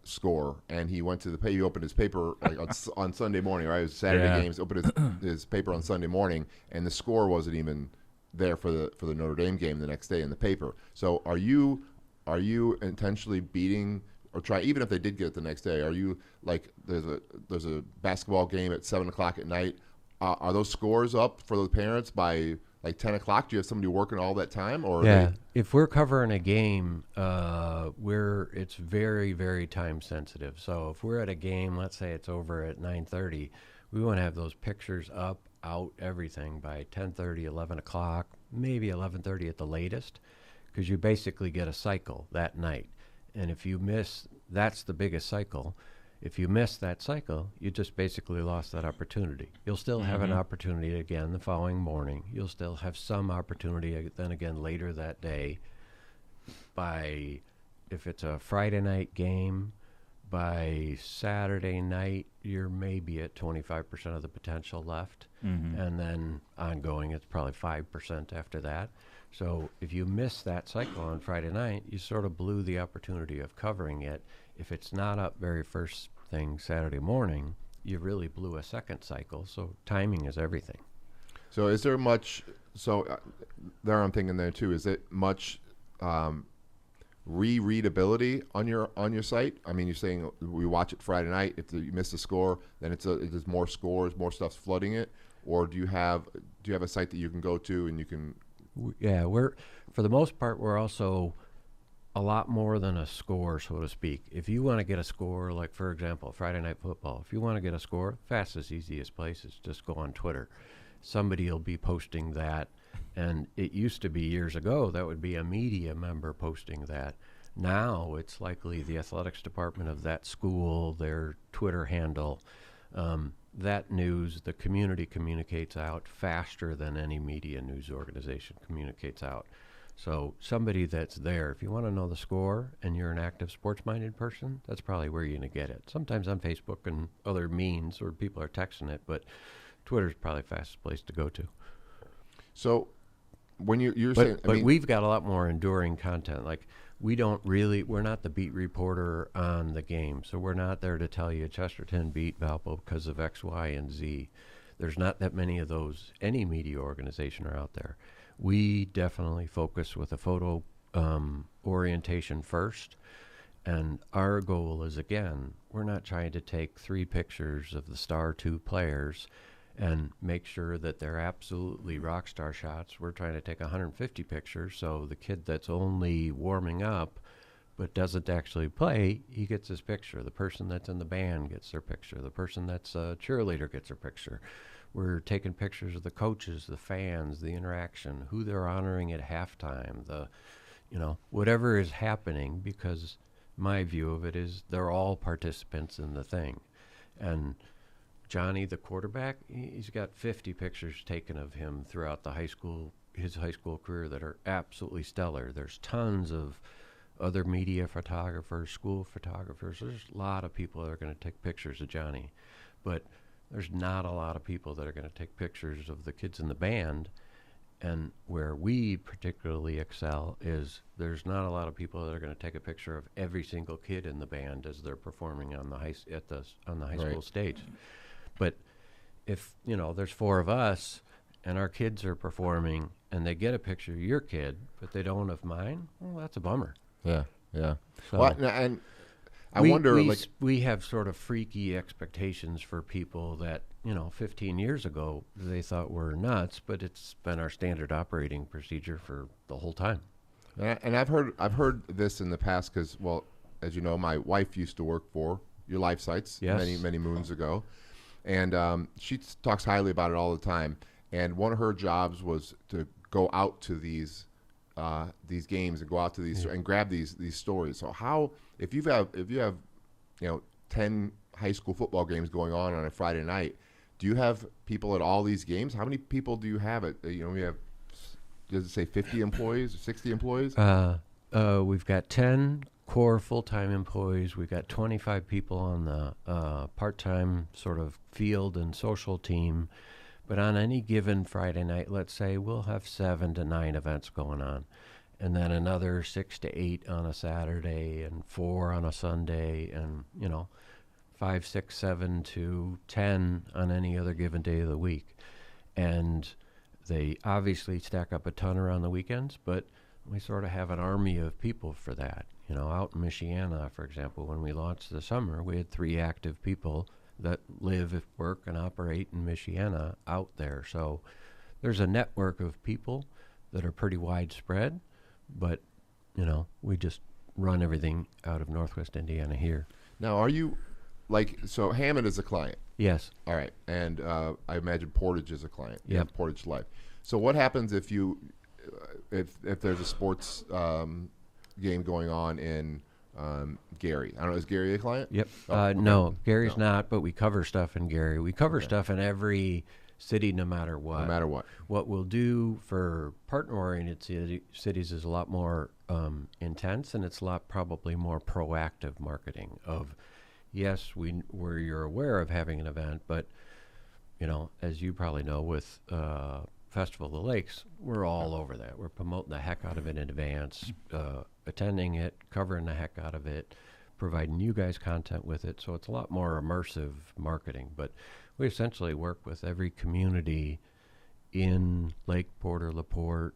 score, and he went to he opened his paper like on Sunday morning, right? It was Saturday games. Opened his paper on Sunday morning, and the score wasn't even there for the Notre Dame game the next day in the paper. So are you intentionally beating or try, even if they did get it the next day? Are you like there's a basketball game at 7:00 at night? Are those scores up for the parents by like 10 o'clock? Do you have somebody working all that time? Or if we're covering a game, it's very, very time sensitive. So if we're at a game, let's say it's over at 9:30, we want to have those pictures up, out, everything by 10:30, 11 o'clock, maybe 11:30 at the latest, because you basically get a cycle that night. And if you miss, that's the biggest cycle. If you miss that cycle, you just basically lost that opportunity. You'll still have an opportunity again the following morning. You'll still have some opportunity then again later that day. If it's a Friday night game, by Saturday night, you're maybe at 25% of the potential left. And then ongoing, it's probably 5% after that. So if you miss that cycle on Friday night, you sort of blew the opportunity of covering it. If it's not up very first thing Saturday morning, you really blew a second cycle. So timing is everything. So is there much? There I'm thinking there too. Is it much rereadability on your site? I mean, you're saying we watch it Friday night. If you miss a score, then there's more scores, more stuff's flooding it. Or do you have a site that you can go to and you can? Yeah, for the most part, we're also a lot more than a score, so to speak. If you want to get a score, like for example, Friday Night Football, if you want to get a score, fastest, easiest place is just go on Twitter. Somebody will be posting that, and it used to be years ago that would be a media member posting that. Now it's likely the athletics department of that school, their Twitter handle. That news, the community communicates out faster than any media news organization communicates out. So somebody that's there, if you want to know the score and you're an active sports-minded person, that's probably where you're going to get it. Sometimes on Facebook and other means where people are texting it, but Twitter's probably the fastest place to go to. So when you're saying... But we've got a lot more enduring content. Like, we're not the beat reporter on the game, so we're not there to tell you Chesterton beat Valpo because of X, Y, and Z. There's not that many of those. Any media organization are out there. We definitely focus with a photo orientation first, and our goal is, again, we're not trying to take 3 pictures of the star 2 players and make sure that they're absolutely rock star shots. We're trying to take 150 pictures, so the kid that's only warming up but doesn't actually play, he gets his picture. The person that's in the band gets their picture. The person that's a cheerleader gets their picture. We're taking pictures of the coaches, the fans, the interaction, who they're honoring at halftime, whatever is happening, because my view of it is they're all participants in the thing. And Johnny, the quarterback, he's got 50 pictures taken of him throughout his high school career that are absolutely stellar. There's tons of other media photographers, school photographers. There's a lot of people that are going to take pictures of Johnny, but there's not a lot of people that are going to take pictures of the kids in the band. And where we particularly excel is there's not a lot of people that are going to take a picture of every single kid in the band as they're performing on the high school stage. But if, there's 4 of us and our kids are performing and they get a picture of your kid, but they don't of mine, well, that's a bummer. Yeah. So well, and I wonder, we have sort of freaky expectations for people that, 15 years ago they thought were nuts, but it's been our standard operating procedure for the whole time. And I've heard this in the past because, well, as you know, my wife used to work for your life sites many moons ago. And she talks highly about it all the time. And one of her jobs was to go out to these games and go out to these and grab these stories. So how, if you have 10 high school football games going on a Friday night, do you have people at all these games? How many people do you have at? We have does it say 50 employees or 60 employees? We've got 10 core full-time employees. We've got 25 people on the part-time sort of field and social team. But on any given Friday night, let's say, we'll have 7 to 9 events going on. And then another 6 to 8 on a Saturday and 4 on a Sunday and, 5, 6, 7 to 10 on any other given day of the week. And they obviously stack up a ton around the weekends, but we sort of have an army of people for that. Out in Michiana, for example, when we launched this summer, we had 3 active people that live, work, and operate in Michiana out there. So there's a network of people that are pretty widespread, but, we just run everything out of Northwest Indiana here. Now, are you, so Hammond is a client? Yes. All right. And I imagine Portage is a client. Yep. Portage.Life. So what happens if if there's a sports game going on in Gary? I don't know. Is Gary a client? Yep. Okay. No, Gary's not, but we cover stuff in Gary. We cover stuff in every city no matter what. No matter what. What we'll do for partner-oriented cities is a lot more intense, and it's a lot probably more proactive marketing of, yes, you're aware of having an event, but, as you probably know with Festival of the Lakes, we're all over that. We're promoting the heck out of it in advance, attending it, covering the heck out of it, providing you guys content with it. So it's a lot more immersive marketing. But we essentially work with every community in Lake Porter, LaPorte,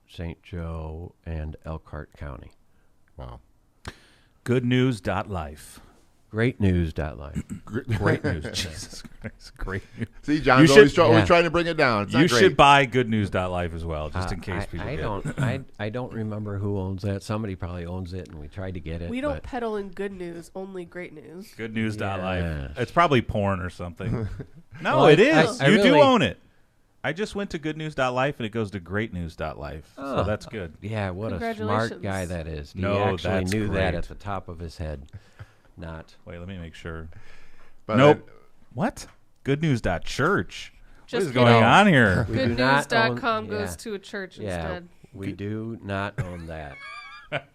St. Joe, and Elkhart County. Wow. GreatNews.Life. GreatNews.Life. Great news. Jesus Christ. Great news. See, John's always trying to bring it down. It's not You great. should buy GoodNews.Life as well, just in case people I get don't. I don't remember who owns that. Somebody probably owns it, and we tried to get it. We don't but peddle in good news, only great news. GoodNews.Life. Yes. It's probably porn or something. No, Well, it is. I You do really- own it. I just went to GoodNews.Life, and it goes to GreatNews.Life. So Oh. that's good. Yeah, what a smart Congratulations. guy that is. He No, actually that's knew that great. at the top of his head. Not. Wait, let me make sure. But Nope. What? GoodNews.Church. What Just is going kidding. on here? We do not own- Goodnews.com goes yeah. to a church Yeah, instead. we do not own that.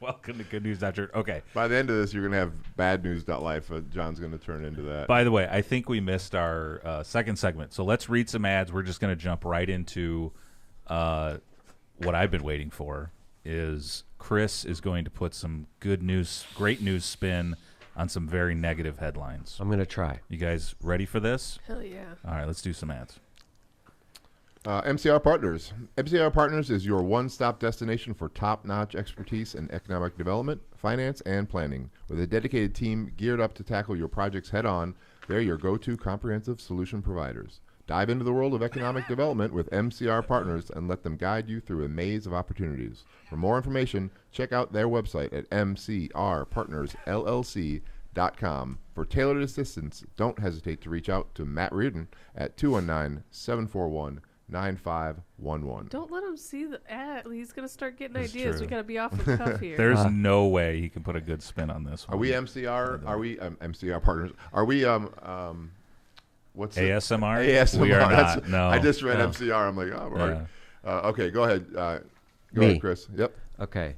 Welcome to GoodNews.Church. Okay. by the end of this, you're going to have badnews.life. John's going to turn into that. By the way, I think we missed our second segment. So let's read some ads. We're just going to jump right into what I've been waiting for. Is Chris is going to put some good news, great news spin on some very negative headlines. I'm going to try. You guys ready for this? Hell yeah. All right, let's do some ads. MCR Partners. MCR Partners is your one-stop destination for top-notch expertise in economic development, finance, and planning. With a dedicated team geared up to tackle your projects head-on, they're your go-to comprehensive solution providers. Dive into the world of economic development with MCR Partners and let them guide you through a maze of opportunities. For more information, check out their website at mcrpartnersllc.com. For tailored assistance, don't hesitate to reach out to Matt Reardon at 219-741-9511. Don't let him see the ad. He's going to start getting That's ideas. true. We got to be off the cuff here. There's no way he can put a good spin on this one. Are we MCR? Are we MCR Partners? Are we what's it? ASMR? ASMR. We are That's- not. No. I just read No. MCR. I'm like, oh, right. Yeah. Okay, go ahead. Go Me. ahead, Chris. Yep. Okay.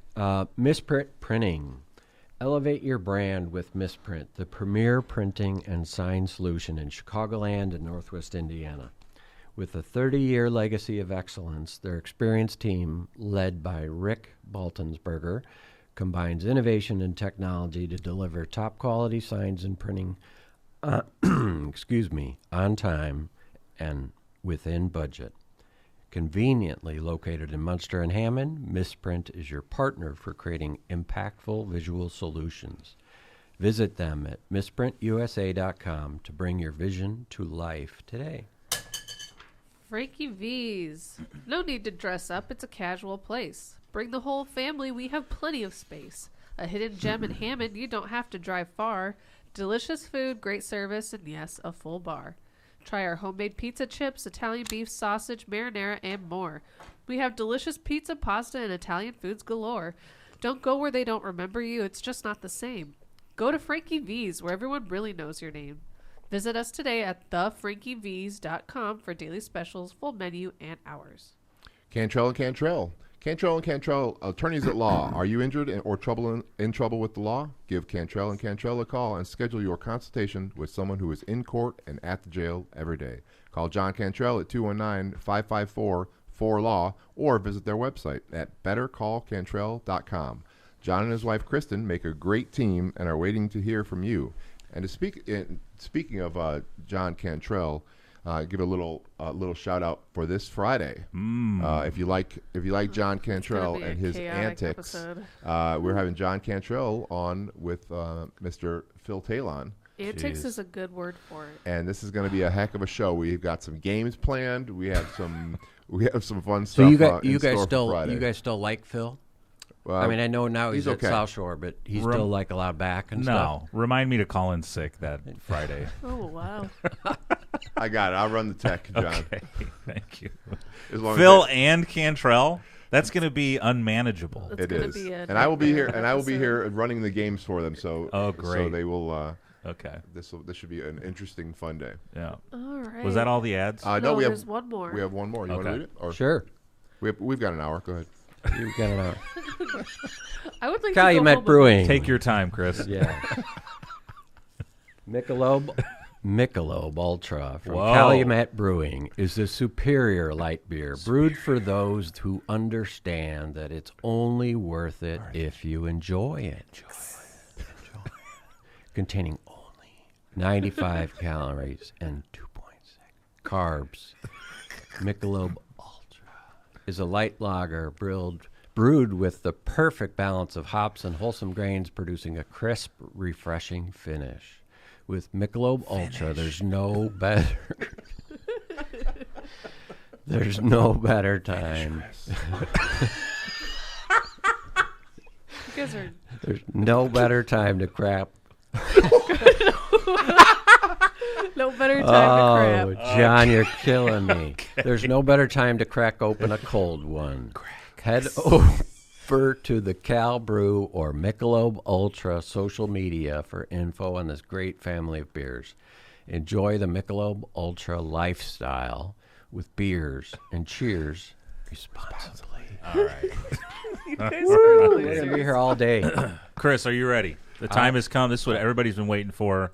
Misprint Printing. Elevate your brand with Misprint, the premier printing and sign solution in Chicagoland and Northwest Indiana. With a 30-year legacy of excellence, their experienced team, led by Rick Baltonsberger, combines innovation and technology to deliver top-quality signs and printing on time and within budget. Conveniently located in Munster and Hammond, Misprint is your partner for creating impactful visual solutions. Visit them at misprintusa.com to bring your vision to life today. Frankie V's. No need to dress up. It's a casual place. Bring the whole family. We have plenty of space. A hidden gem in Hammond. You don't have to drive far. Delicious food, great service, and yes, a full bar. Try our homemade pizza chips, Italian beef, sausage, marinara, and more. We have delicious pizza, pasta, and Italian foods galore. Don't go where they don't remember you. It's just not the same. Go to Frankie V's, where everyone really knows your name. Visit us today at thefrankiev's.com for daily specials, full menu, and hours. Cantrell and Cantrell. Cantrell and Cantrell, attorneys at law. Are you injured or in trouble with the law? Give Cantrell and Cantrell a call and schedule your consultation with someone who is in court and at the jail every day. Call John Cantrell at 219-554-4LAW or visit their website at bettercallcantrell.com. John and his wife Kristen make a great team and are waiting to hear from you. And speaking of John Cantrell, give a little shout out for this Friday. If you like John Cantrell and his antics, we're having John Cantrell on with Mr. Phil Talon. Antics is a good word for it. And this is going to be a heck of a show. We've got some games planned. We have some fun stuff. So you guys still like Phil? Well, I mean, I know now he's okay. at South Shore, but he's still like allowed back and stuff. No, remind me to call in sick that Friday. Oh, wow. I got it. I'll run the tech, John. Okay, thank you. Phil and Cantrell. That's going to be unmanageable. It is, and I will be here. And I will be here running the games for them. So, great. So they will. Okay. This should be an interesting, fun day. Yeah. All right. Was that all the ads? No, we there's one more. We have one more. You want to read it? Or Sure. We've got an hour. Go ahead. You've got an hour. I would like Calumet to go Brewing. Take your time, Chris. Yeah. Michelob Ultra from Whoa. Calumet Brewing is the superior light beer brewed for those who understand that it's only worth it if you enjoy it. Containing only 95 calories and 2.6 carbs. Michelob Ultra is a light lager brewed with the perfect balance of hops and wholesome grains, producing a crisp, refreshing finish. With Michelob Ultra, there's no better time. You guys are... There's no better time to crap. No better time to crap. John, you're killing me. There's no better time to crack open a cold one. Head over to the Cal Brew or Michelob Ultra social media for info on this great family of beers. Enjoy the Michelob Ultra lifestyle with beers and cheers responsibly. All right. You guys are really We're going to be here all day. Chris, are you ready? The time has come. This is what everybody's been waiting for.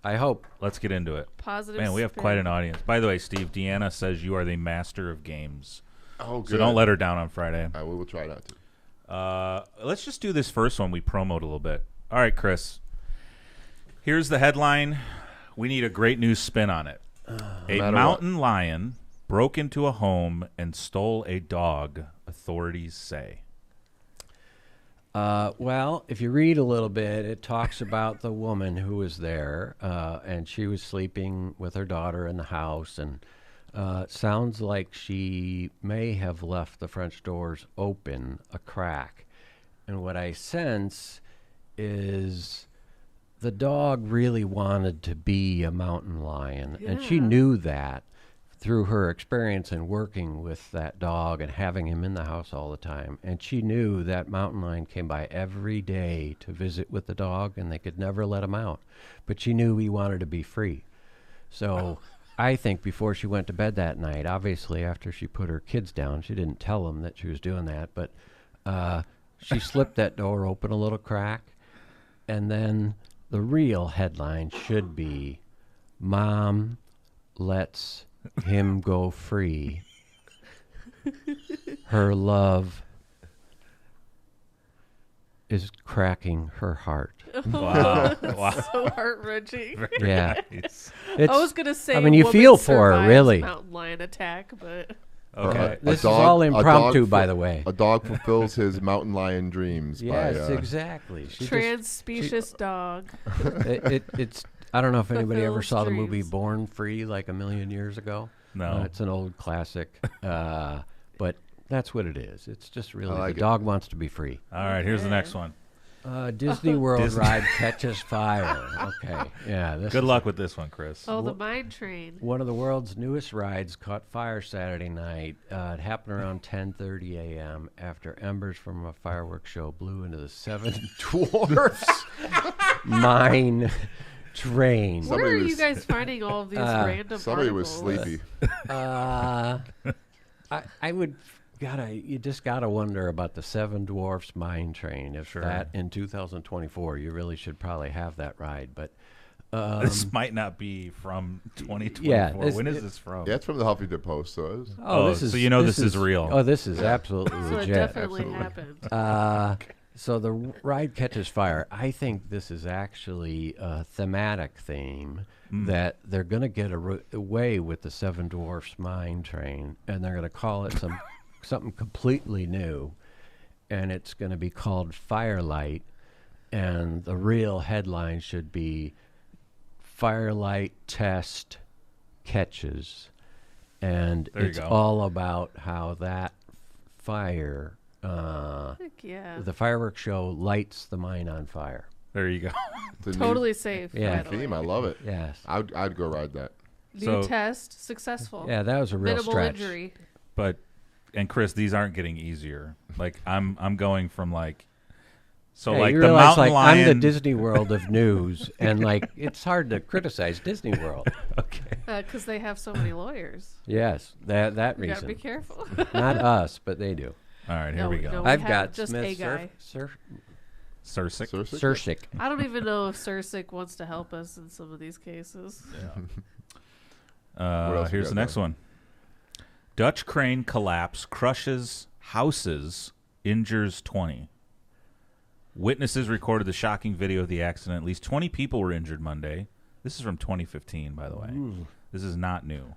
I hope. Let's get into it. positive. Man, we have spin. quite an audience. By the way, Steve, Deanna says you are the master of games. Oh, good. So don't let her down on Friday. We will try not to. Let's just do this first one. We promote a little bit. All right, Chris. Here's the headline. We need a great news spin on it. A mountain lion broke into a home and stole a dog, authorities say. Well, if you read a little bit, it talks about the woman who was there, and she was sleeping with her daughter in the house, and sounds like she may have left the French doors open a crack. And what I sense is the dog really wanted to be a mountain lion, and she knew that through her experience in working with that dog and having him in the house all the time. And she knew that mountain lion came by every day to visit with the dog, and they could never let him out. But she knew he wanted to be free. So I think before she went to bed that night, obviously after she put her kids down, she didn't tell them that she was doing that, but she slipped that door open a little crack. And then the real headline should be, Mom lets him go free. Her love is cracking her heart. Wow. So heart-wrenching. Yeah. I was going to say, I mean, you woman feel for her, survives really. mountain lion attack, but... Okay. This is all impromptu, by the way. A dog fulfills his mountain lion dreams. Yes, by, exactly. Trans-specious dog. It's. I don't know if anybody ever Fulfills saw the movie dreams. Born Free like a million years ago. No. It's an old classic, but that's what it is. It's just really like the it. dog wants to be free. All right, here's the next one. Disney World Disney. ride catches fire. Okay, yeah. Good luck with this one, Chris. Oh, the mine train. One of the world's newest rides caught fire Saturday night. It happened around 10:30 a.m. after embers from a fireworks show blew into the Seven Dwarfs mine train. Where are you guys finding all of these random Somebody was articles? sleepy. I would You just gotta wonder about the Seven Dwarfs Mine Train. If Sure. that in 2024, you really should probably have that ride. But This might not be from 2024. Yeah, When is this from? Yeah, it's from the Huffington Post. So it's, this is so you know this is real. Oh, this is absolutely So it legit. definitely happened. So the ride catches fire. I think this is actually a thematic theme that they're going to get away with the Seven Dwarfs Mine Train, and they're going to call it something completely new, and it's going to be called Firelight, and the real headline should be Firelight Test Catches, and There you it's go. all about how that fire Heck yeah. the fireworks show lights the mine on fire. There you go. it's a Totally safe. Yeah. by the way. theme. I love it. Yes. I'd go ride that. New So- test successful. Yeah, that was a real Minimal stretch. injury. And Chris, these aren't getting easier. Like I'm going from like, so Yeah, like you the realize, mountain like, lion. I'm the Disney World of news, and like it's hard to criticize Disney World. Okay. Because they have so many lawyers. Yes, that You gotta reason. be careful. Not us, but they do. All right, here No, we go. no. We I've have got just Smith a guy. Sursic. Cersei? Sursic. I don't even know if Sursic wants to help us in some of these cases. else we Here's got the next there? one. Dutch crane collapse crushes houses, injures 20. Witnesses recorded the shocking video of the accident. At least 20 people were injured Monday. This is from 2015, by the way. This is not new.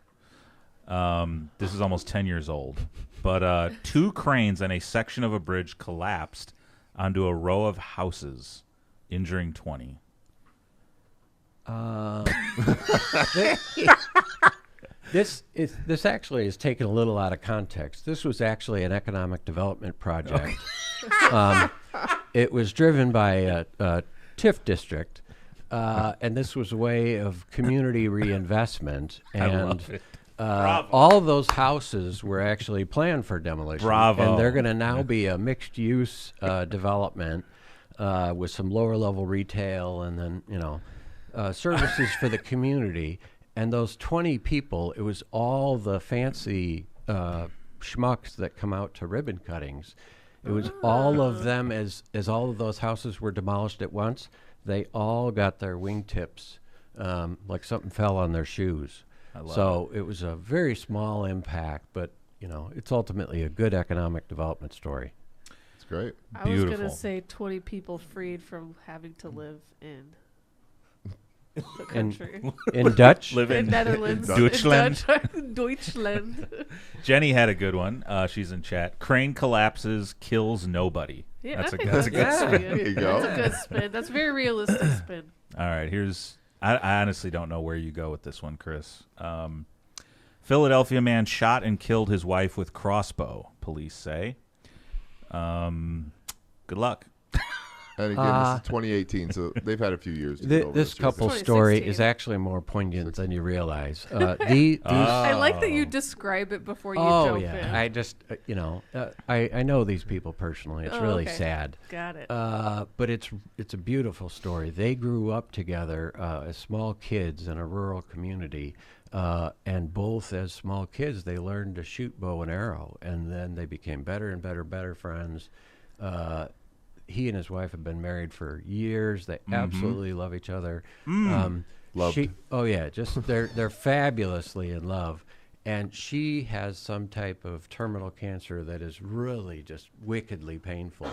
This is almost 10 years old. But 2 cranes and a section of a bridge collapsed onto a row of houses, injuring 20. This actually is taken a little out of context. This was actually an economic development project. It was driven by a TIF district, and this was a way of community reinvestment. And I love it. Bravo. all of those houses were actually planned for demolition. Bravo. And they're going to now be a mixed-use development with some lower-level retail and then, services for the community. And those 20 people, it was all the fancy schmucks that come out to ribbon cuttings. It was all of them as all of those houses were demolished at once. They all got their wingtips like something fell on their shoes. I love So it was a very small impact, but it's ultimately a good economic development story. It's great. I was Beautiful. going to say 20 people freed from having to live in the In- country. In Dutch, Live In in Netherlands. Deutschland. In Deutschland. Jenny had a good one. She's in chat. Crane collapses, kills nobody. Yeah, That's I a think that's a good that's spin. pretty There you good. go. That's a good spin. That's a very realistic spin. All right, I honestly don't know where you go with this one, Chris. Philadelphia man shot and killed his wife with crossbow, police say. Good luck. And again, this is 2018, so they've had a few years to get over this this. couple 2016. story is actually more poignant than you realize. These I like that you describe it before you Oh jump yeah, in. I just I know these people personally. It's Oh, really okay. sad, Got it. but it's a beautiful story. They grew up together as small kids in a rural community, and both as small kids they learned to shoot bow and arrow, and then they became better and better friends. He and his wife have been married for years. They absolutely love each other. Loved. Oh yeah, just they're fabulously in love. And she has some type of terminal cancer that is really just wickedly painful.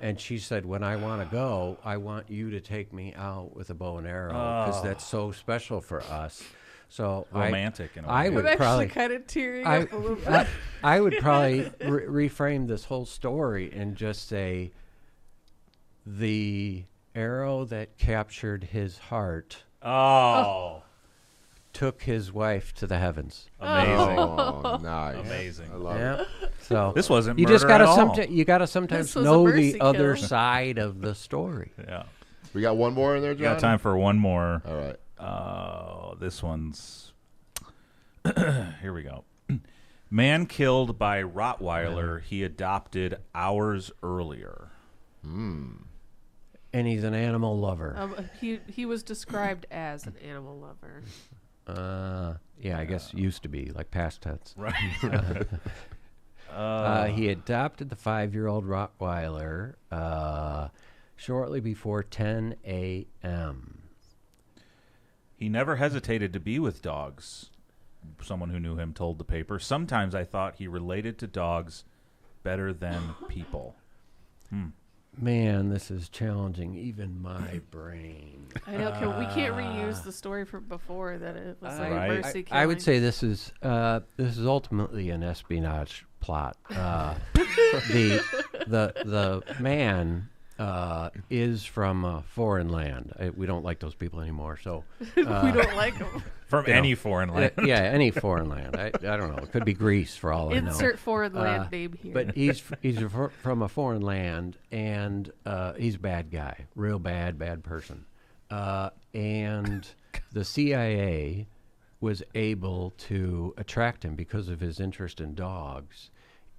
And she said, when I want to go, I want you to take me out with a bow and arrow because that's so special for us. So Romantic in a way. I I'm would actually probably kind of tearing up a little bit. I would probably reframe this whole story and just say the arrow that captured his heart Oh, took his wife to the heavens. amazing. Oh, nice. Amazing. I love Yeah. it. So This wasn't you murder just gotta at all. you gotta sometimes This was a know mercy the other kill. side of the story. Yeah. We got one more in there, We John? got time for one more. All right. This one's. Here we go. Man killed by Rottweiler he adopted hours earlier. And he's an animal lover. He was described as an animal lover. Yeah, I guess used to be like past tense. Right. He adopted the 5-year-old Rottweiler shortly before 10 a.m. He never hesitated to be with dogs. Someone who knew him told the paper. Sometimes I thought he related to dogs better than people. Man, this is challenging even my brain. I know. We can't reuse the story from before that it was like Right. mercy killing. I would say this is ultimately an espionage plot. The man is from a foreign land. We don't like those people anymore. So we don't like them. From any foreign land. yeah, any foreign land. I don't know. It could be Greece for all I know. Insert foreign land name here. But he's from a foreign land, and he's a bad guy, real bad person. And the CIA was able to attract him because of his interest in dogs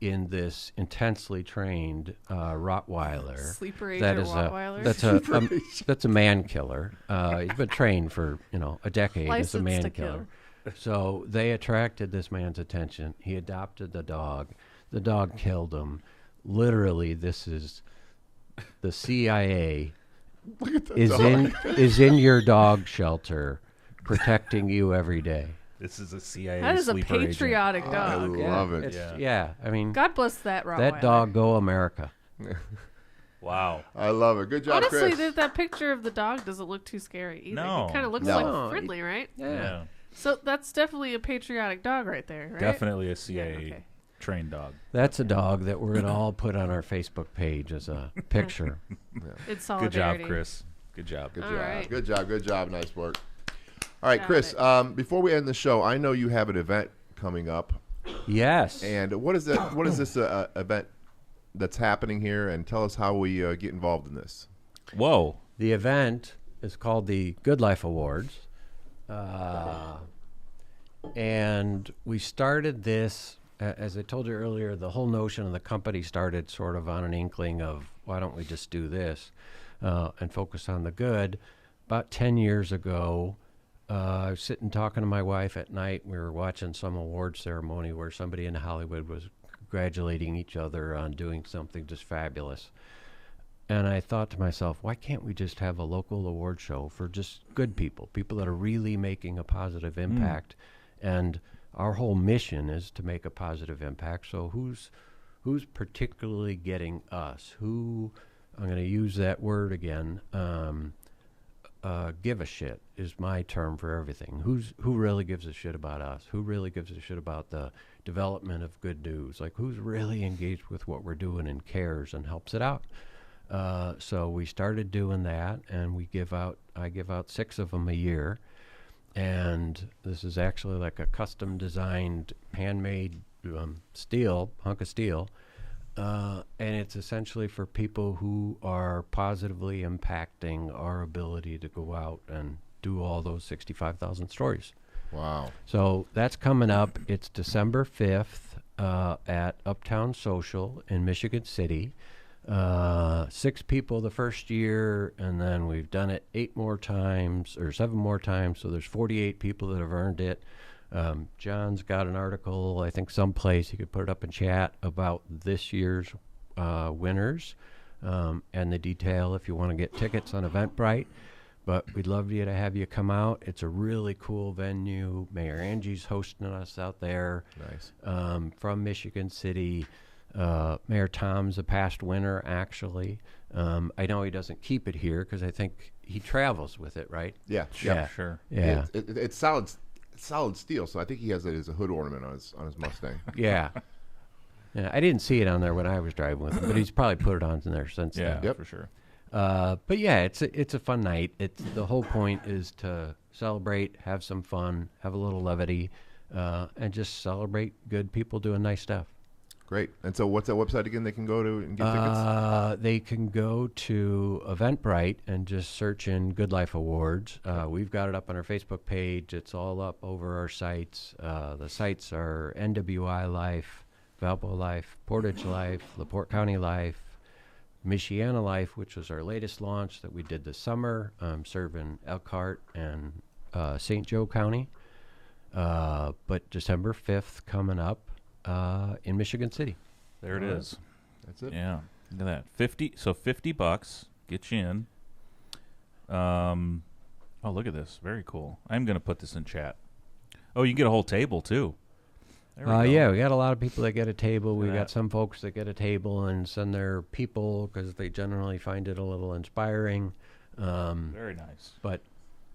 in this intensely trained Rottweiler. Sleeper age that or is Rottweiler? that's a man killer. He's been trained for a decade as a Licensed man to killer. kill. So they attracted this man's attention. He adopted the dog. The dog killed him. Literally, this is the CIA is in your dog shelter, protecting you every day. This is a CIA That is a sleeper agent. patriotic I dog. love it. Yeah, I mean, God bless that Rottweiler. that dog go America. Wow. I love it. Good job, Honestly, Chris. that picture of the dog doesn't look too scary either. No. He kind of looks No. like friendly, right? Yeah. So that's definitely a patriotic dog right there, right? Definitely a CIA okay. trained dog. That's a dog that we're gonna all put on our Facebook page as a picture. It's Good solidarity. job, Chris. Good job. Good All job. right. Good job. Good job. Nice work. All right, Got Chris. it. Before we end the show, I know you have an event coming up, Yes. and what is that? What is this event that's happening here? And tell us how we get involved in this. Whoa. The event is called the Good Life Awards. And we started this, as I told you earlier, the whole notion of the company started sort of on an inkling of why don't we just do this and focus on the good. About 10 years ago, I was sitting talking to my wife at night. We were watching some award ceremony where somebody in Hollywood was congratulating each other on doing something just fabulous. And I thought to myself, why can't we just have a local award show for just good people that are really making a positive impact? And our whole mission is to make a positive impact. So who's particularly getting us? Who, I'm going to use that word again, give a shit is my term for everything. Who really gives a shit about us? Who really gives a shit about the development of good news? Like, who's really engaged with what we're doing and cares and helps it out? So we started doing that, and I give out 6 of them a year. And this is actually like a custom designed, handmade hunk of steel. And it's essentially for people who are positively impacting our ability to go out and do all those 65,000 stories. Wow. So that's coming up. It's December 5th at Uptown Social in Michigan City. 6 people the first year, and then we've done it 7 more times. So there's 48 people that have earned it. John's got an article, I think someplace, he could put it up in chat, about this year's winners and the detail if you want to get tickets on Eventbrite. But we'd love you to have you come out. It's a really cool venue. Mayor Angie's hosting us out there. Nice. From Michigan City. Mayor Tom's a past winner, actually. I know he doesn't keep it here because I think he travels with it, right? Yeah. Yeah. Sure. Yeah. It's solid steel, so I think he has it as a hood ornament on his Mustang. Yeah. Yeah. I didn't see it on there when I was driving with him, but he's probably put it on there since Yeah, then. Yep. for sure. But yeah, it's a fun night. The whole point is to celebrate, have some fun, have a little levity, and just celebrate good people doing nice stuff. Great. And so what's that website again they can go to and get tickets? They can go to Eventbrite and just search in Good Life Awards. We've got it up on our Facebook page. It's all up over our sites. The sites are NWI Life, Valpo Life, Portage Life, LaPorte County Life, Michiana Life, which was our latest launch that we did this summer, serving Elkhart and St. Joe County. But December 5th coming up in Michigan City. There it is. That's it. Yeah. Look at that. $50 get you in. Oh, look at this. Very cool. I'm going to put this in chat. Oh, you can get a whole table too. There we go. Yeah, we got a lot of people that get a table. We Look at got that. some folks that get a table and send their people because they generally find it a little inspiring. Very nice. But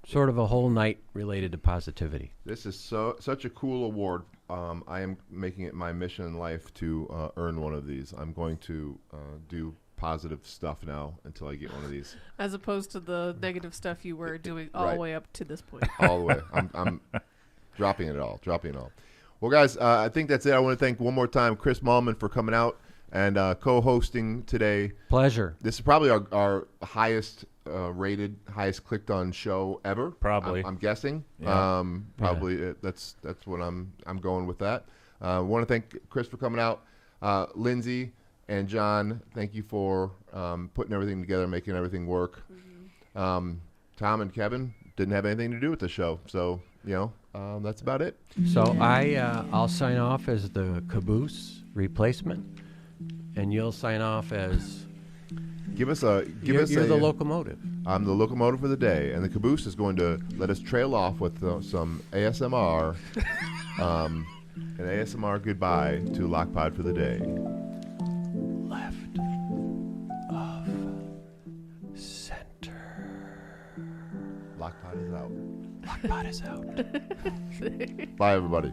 sort of a whole night related to positivity. This is such a cool award. I am making it my mission in life to earn one of these. I'm going to do positive stuff now until I get one of these. As opposed to the negative stuff you were doing all Right. the way up to this point. All the way. I'm dropping it all. Well, guys, I think that's it. I want to thank one more time Chris Mahlmann for coming out and co-hosting today. Pleasure. This is probably our highest rated, highest clicked on show ever. Probably. I'm guessing. Yeah. Probably that's what I'm going with that. Want to thank Chris for coming out. Lindsay and John, thank you for putting everything together, making everything work. Tom and Kevin didn't have anything to do with the show, so that's about it. So I'll sign off as the caboose replacement, and you'll sign off as You're the locomotive. I'm the locomotive for the day, and the caboose is going to let us trail off with some ASMR, an ASMR goodbye to LOCPod for the day. Left of center. LOCPod is out. LOCPod is out. Bye, everybody.